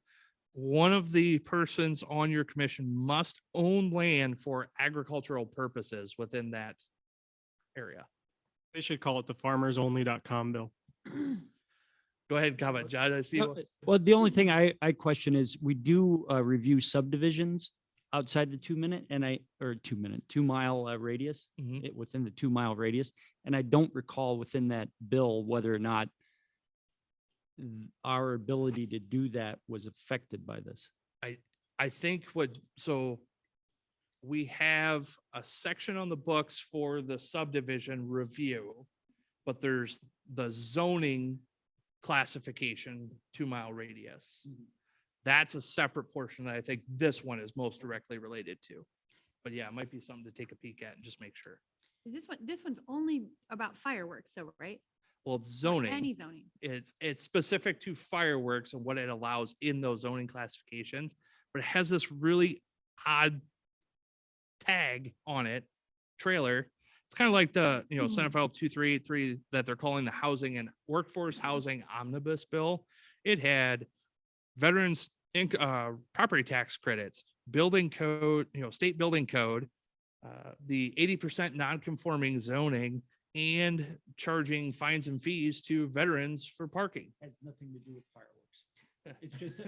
one of the persons on your commission must own land for agricultural purposes within that area. They should call it the farmersonly.com bill. Go ahead, comment, John. I see. No, well, the only thing I question is we do review subdivisions outside the 2-mile radius, Mhm. within the 2-mile radius. And I don't recall within that bill whether or not our ability to do that was affected by this. I think so we have a section on the books for the subdivision review, but there's the zoning classification 2-mile radius. That's a separate portion that I think this one is most directly related to. But yeah, it might be something to take a peek at and just make sure. This one's only about fireworks, so right? Well, it's Not zoning. Any zoning. It's specific to fireworks and what it allows in those zoning classifications, but it has this really odd tag on it, trailer. It's kind of like the, Senate File 2383 that they're calling the Housing and Workforce Housing Omnibus Bill. It had veterans property tax credits, building code, state building code, the 80% non-conforming zoning, and charging fines and fees to veterans for parking. Has nothing to do with fireworks. It's just.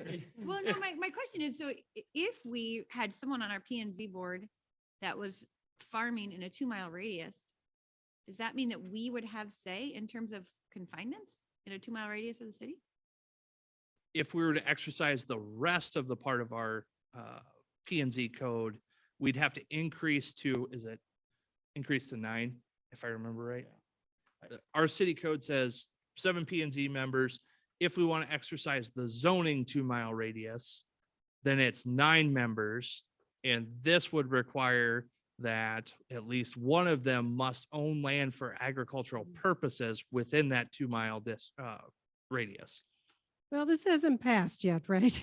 Well, no, my question is, so if we had someone on our P and Z board that was farming in a 2-mile radius, does that mean that we would have say in terms of confinements in a 2-mile radius of the city? If we were to exercise the rest of the part of our P and Z code, we'd have to increase to 9, if I remember right. Our city code says 7 P and Z members. If we want to exercise the zoning 2-mile radius, then it's 9 members. And this would require that at least one of them must own land for agricultural purposes within that 2-mile radius. Well, this hasn't passed yet, right?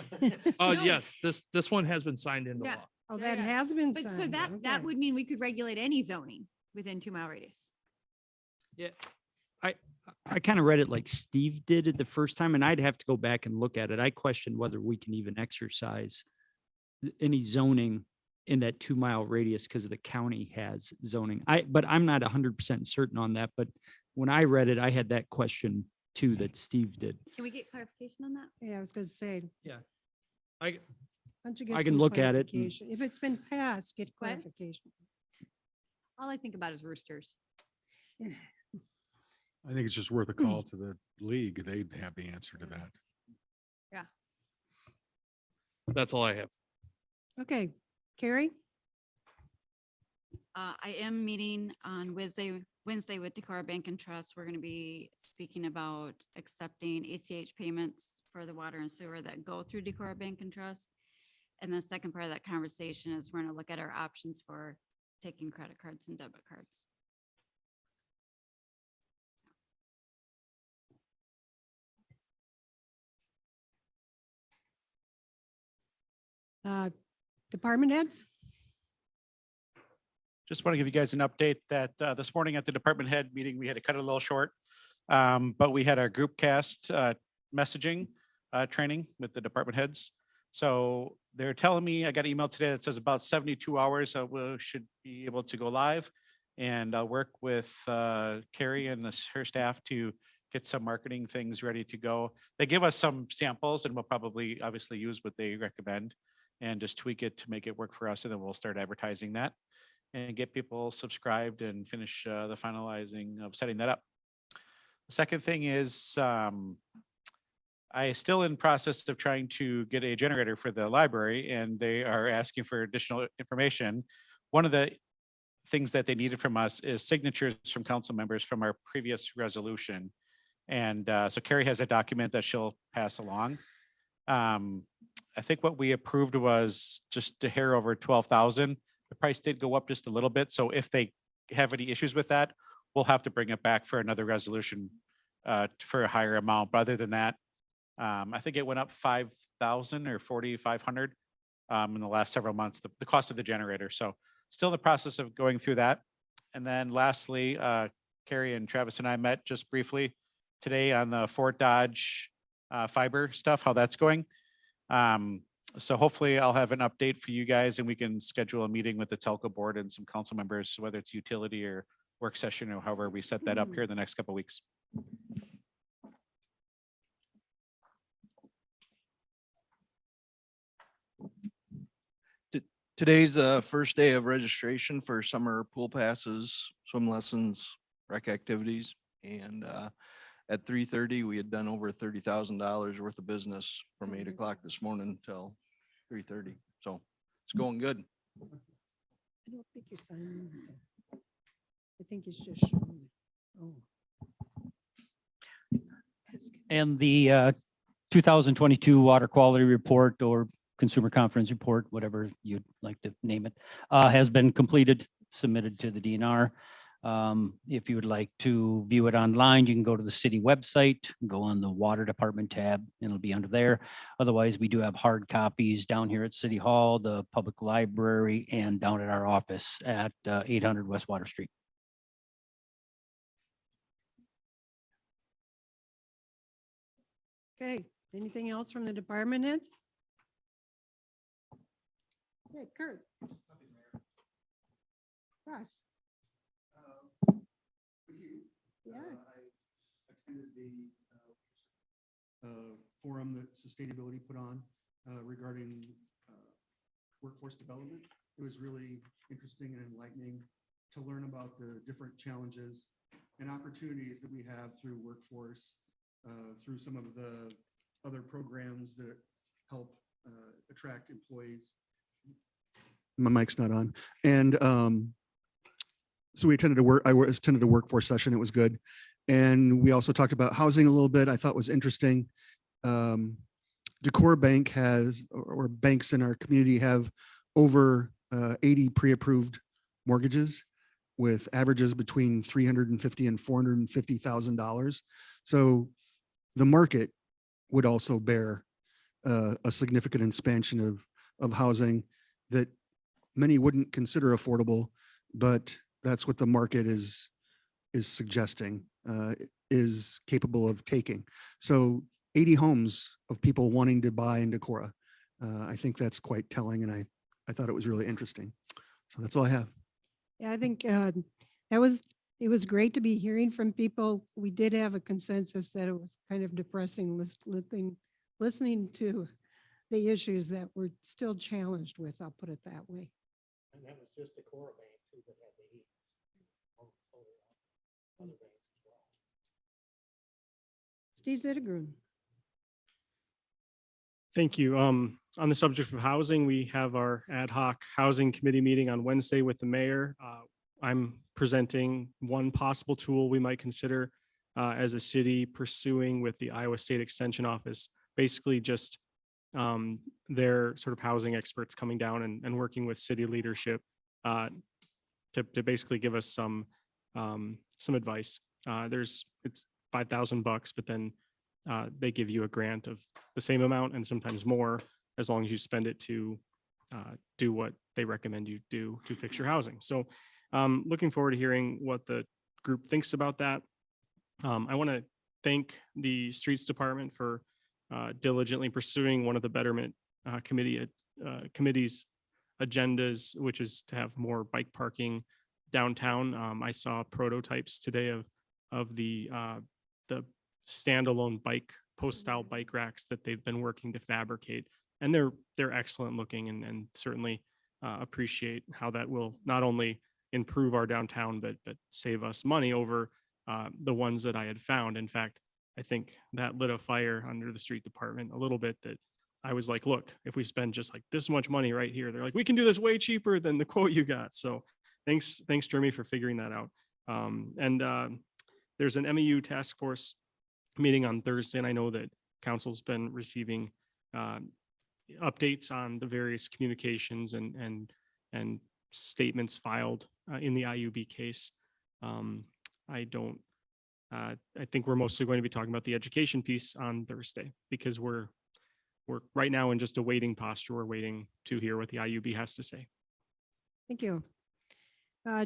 Oh, No. yes, this one has been signed into Yeah. law. Oh, Yeah, that yeah. has been But so signed. that Okay. would mean we could regulate any zoning within 2-mile radius. Yeah, I kind of read it like Steve did it the first time, and I'd have to go back and look at it. I question whether we can even exercise any zoning in that 2-mile radius because the county has zoning. But I'm not 100% certain on that. But when I read it, I had that question too that Steve did. Can we get clarification on that? Yeah, I was going to say. I why don't you get I can some look at it and- clarification? If it's been passed, get What? clarification. All I think about is roosters. I think it's just worth a call to the league. They'd have the answer to that. That's all I have. Okay, Carrie? I am meeting on Wednesday with Decorah Bank and Trust. We're going to be speaking about accepting ACH payments for the water and sewer that go through Decorah Bank and Trust. And the second part of that conversation is we're going to look at our options for taking credit cards and debit cards. Department heads? Just want to give you guys an update that this morning at the department head meeting, we had to cut it a little short. But we had our group cast messaging training with the department heads. So they're telling me, I got an email today that says about 72 hours, we should be able to go live. And I'll work with Carrie and her staff to get some marketing things ready to go. They give us some samples and we'll probably obviously use what they recommend and just tweak it to make it work for us. And then we'll start advertising that and get people subscribed and finish the finalizing of setting that up. The second thing is I still in process of trying to get a generator for the library and they are asking for additional information. One of the things that they needed from us is signatures from council members from our previous resolution. And so Carrie has a document that she'll pass along. I think what we approved was just a hair over 12,000. The price did go up just a little bit. So if they have any issues with that, we'll have to bring it back for another resolution for a higher amount. But other than that, I think it went up 5,000 or 4,500 in the last several months, the cost of the generator. So still in the process of going through that. And then lastly, Carrie and Travis and I met just briefly today on the Fort Dodge fiber stuff, how that's going. So hopefully I'll have an update for you guys and we can schedule a meeting with the telco board and some council members, whether it's utility or work session or however we set that up here in the next couple of weeks. Today's the first day of registration for summer pool passes, swim lessons, rec activities. And at 3:30, we had done over $30,000 worth of business from 8 o'clock this morning till 3:30. So it's going good. I don't think you're signing anything. I think it's just showing. Oh. And the 2022 water quality report or consumer conference report, whatever you'd like to name it, has been completed, submitted to the DNR. If you would like to view it online, you can go to the city website, go on the water department tab, and it'll be under there. Otherwise, we do have hard copies down here at City Hall, the public library, and down at our office at 800 West Water Street. Okay, anything else from the department heads? Okay, Kurt. Ross. Yeah. I attended the forum that sustainability put on regarding workforce development. It was really interesting and enlightening to learn about the different challenges and opportunities that we have through workforce, through some of the other programs that help attract employees. My mic's not on. And so we attended I attended a workforce session. It was good. And we also talked about housing a little bit. I thought was interesting. Decorah Bank has, or banks in our community have over 80 pre-approved mortgages with averages between $350,000 and $450,000. So the market would also bear a significant expansion of housing that many wouldn't consider affordable, but that's what the market is suggesting, is capable of taking. So 80 homes of people wanting to buy in Decorah. I think that's quite telling, and I thought it was really interesting. So that's all I have. Yeah, I think it was great to be hearing from people. We did have a consensus that it was kind of depressing listening to the issues that we're still challenged with. I'll put it that way. And that was just the Decorah Bank too that had the heat. Other banks as well. Steve Zittergrun. Thank you. On the subject of housing, we have our ad hoc housing committee meeting on Wednesday with the mayor. I'm presenting one possible tool we might consider as a city pursuing with the Iowa State Extension Office. Basically just their sort of housing experts coming down and working with city leadership to basically give us some advice. It's $5,000, but then they give you a grant of the same amount and sometimes more as long as you spend it to do what they recommend you do to fix your housing. So Looking forward to hearing what the group thinks about that. I want to thank the Streets Department for diligently pursuing one of the Betterment Committee's agendas, which is to have more bike parking downtown. I saw prototypes today of the standalone post-style bike racks that they've been working to fabricate. And they're excellent looking and certainly appreciate how that will not only improve our downtown, but save us money over the ones that I had found. In fact, I think that lit a fire under the street department a little bit, that I was like, look, if we spend just like this much money right here, they're like, we can do this way cheaper than the quote you got. So thanks, Jeremy, for figuring that out. There's an MEU task force meeting on Thursday, and I know that council's been receiving updates on the various communications and statements filed in the IUB case. I think we're mostly going to be talking about the education piece on Thursday, because we're right now in just a waiting posture. We're waiting to hear what the IUB has to say. Thank you.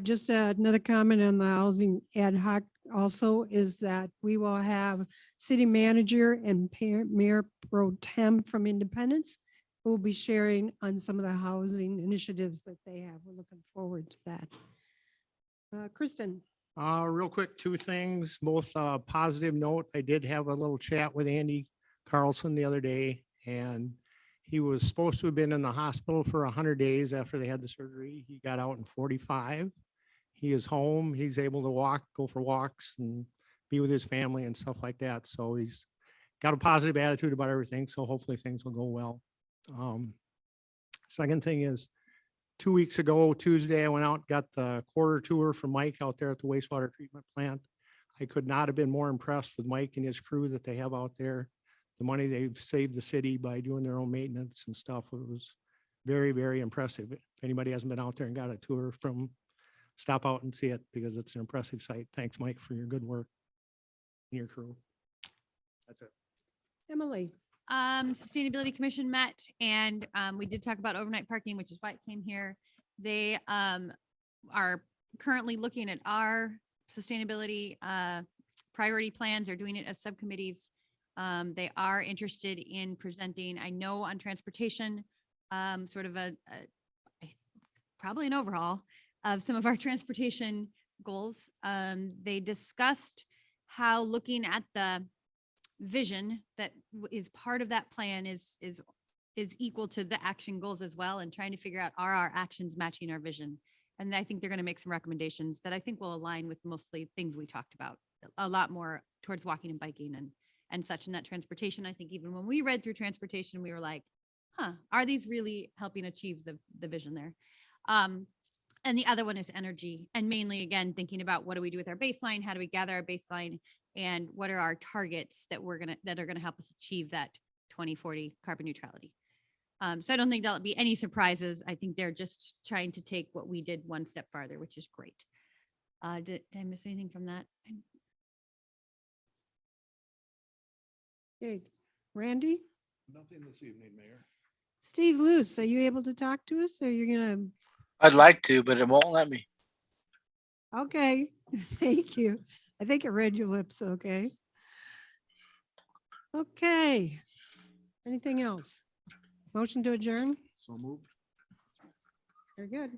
Just another comment on the housing ad hoc also is that we will have city manager and mayor pro tem from Independence who will be sharing on some of the housing initiatives that they have. We're looking forward to that. Kristen. Real quick, two things, both positive note. I did have a little chat with Andy Carlson the other day, and he was supposed to have been in the hospital for 100 days after they had the surgery. He got out in 45. He is home. He's able to walk, go for walks, and be with his family and stuff like that. So he's got a positive attitude about everything. So hopefully things will go well. Second thing is, 2 weeks ago, Tuesday, I went out, got the quarter tour from Mike out there at the wastewater treatment plant. I could not have been more impressed with Mike and his crew that they have out there. The money they've saved the city by doing their own maintenance and stuff. It was very, very impressive. If anybody hasn't been out there and got a tour stop out and see it, because it's an impressive site. Thanks, Mike, for your good work and your crew. That's it. Emily. Sustainability Commission met, and we did talk about overnight parking, which is why it came here. They are currently looking at our sustainability priority plans. They're doing it as subcommittees. They are interested in presenting, I know, on transportation, sort of probably an overhaul of some of our transportation goals. They discussed how looking at the vision that is part of that plan is equal to the action goals as well, and trying to figure out, are our actions matching our vision? And I think they're going to make some recommendations that I think will align with mostly things we talked about, a lot more towards walking and biking and such in that transportation. I think even when we read through transportation, we were like, are these really helping achieve the vision there? And the other one is energy, and mainly, again, thinking about what do we do with our baseline? How do we gather our baseline? And what are our targets that are gonna help us achieve that 2040 carbon neutrality? So I don't think there'll be any surprises. I think they're just trying to take what we did one step farther, which is great. Did I miss anything from that? Okay, Randy? Nothing this evening, Mayor. Steve Luce, are you able to talk to us, or you're gonna? I'd like to, but it won't let me. Okay, thank you. I think I read your lips, okay. Okay. Anything else? Motion to adjourn? So moved. Very good.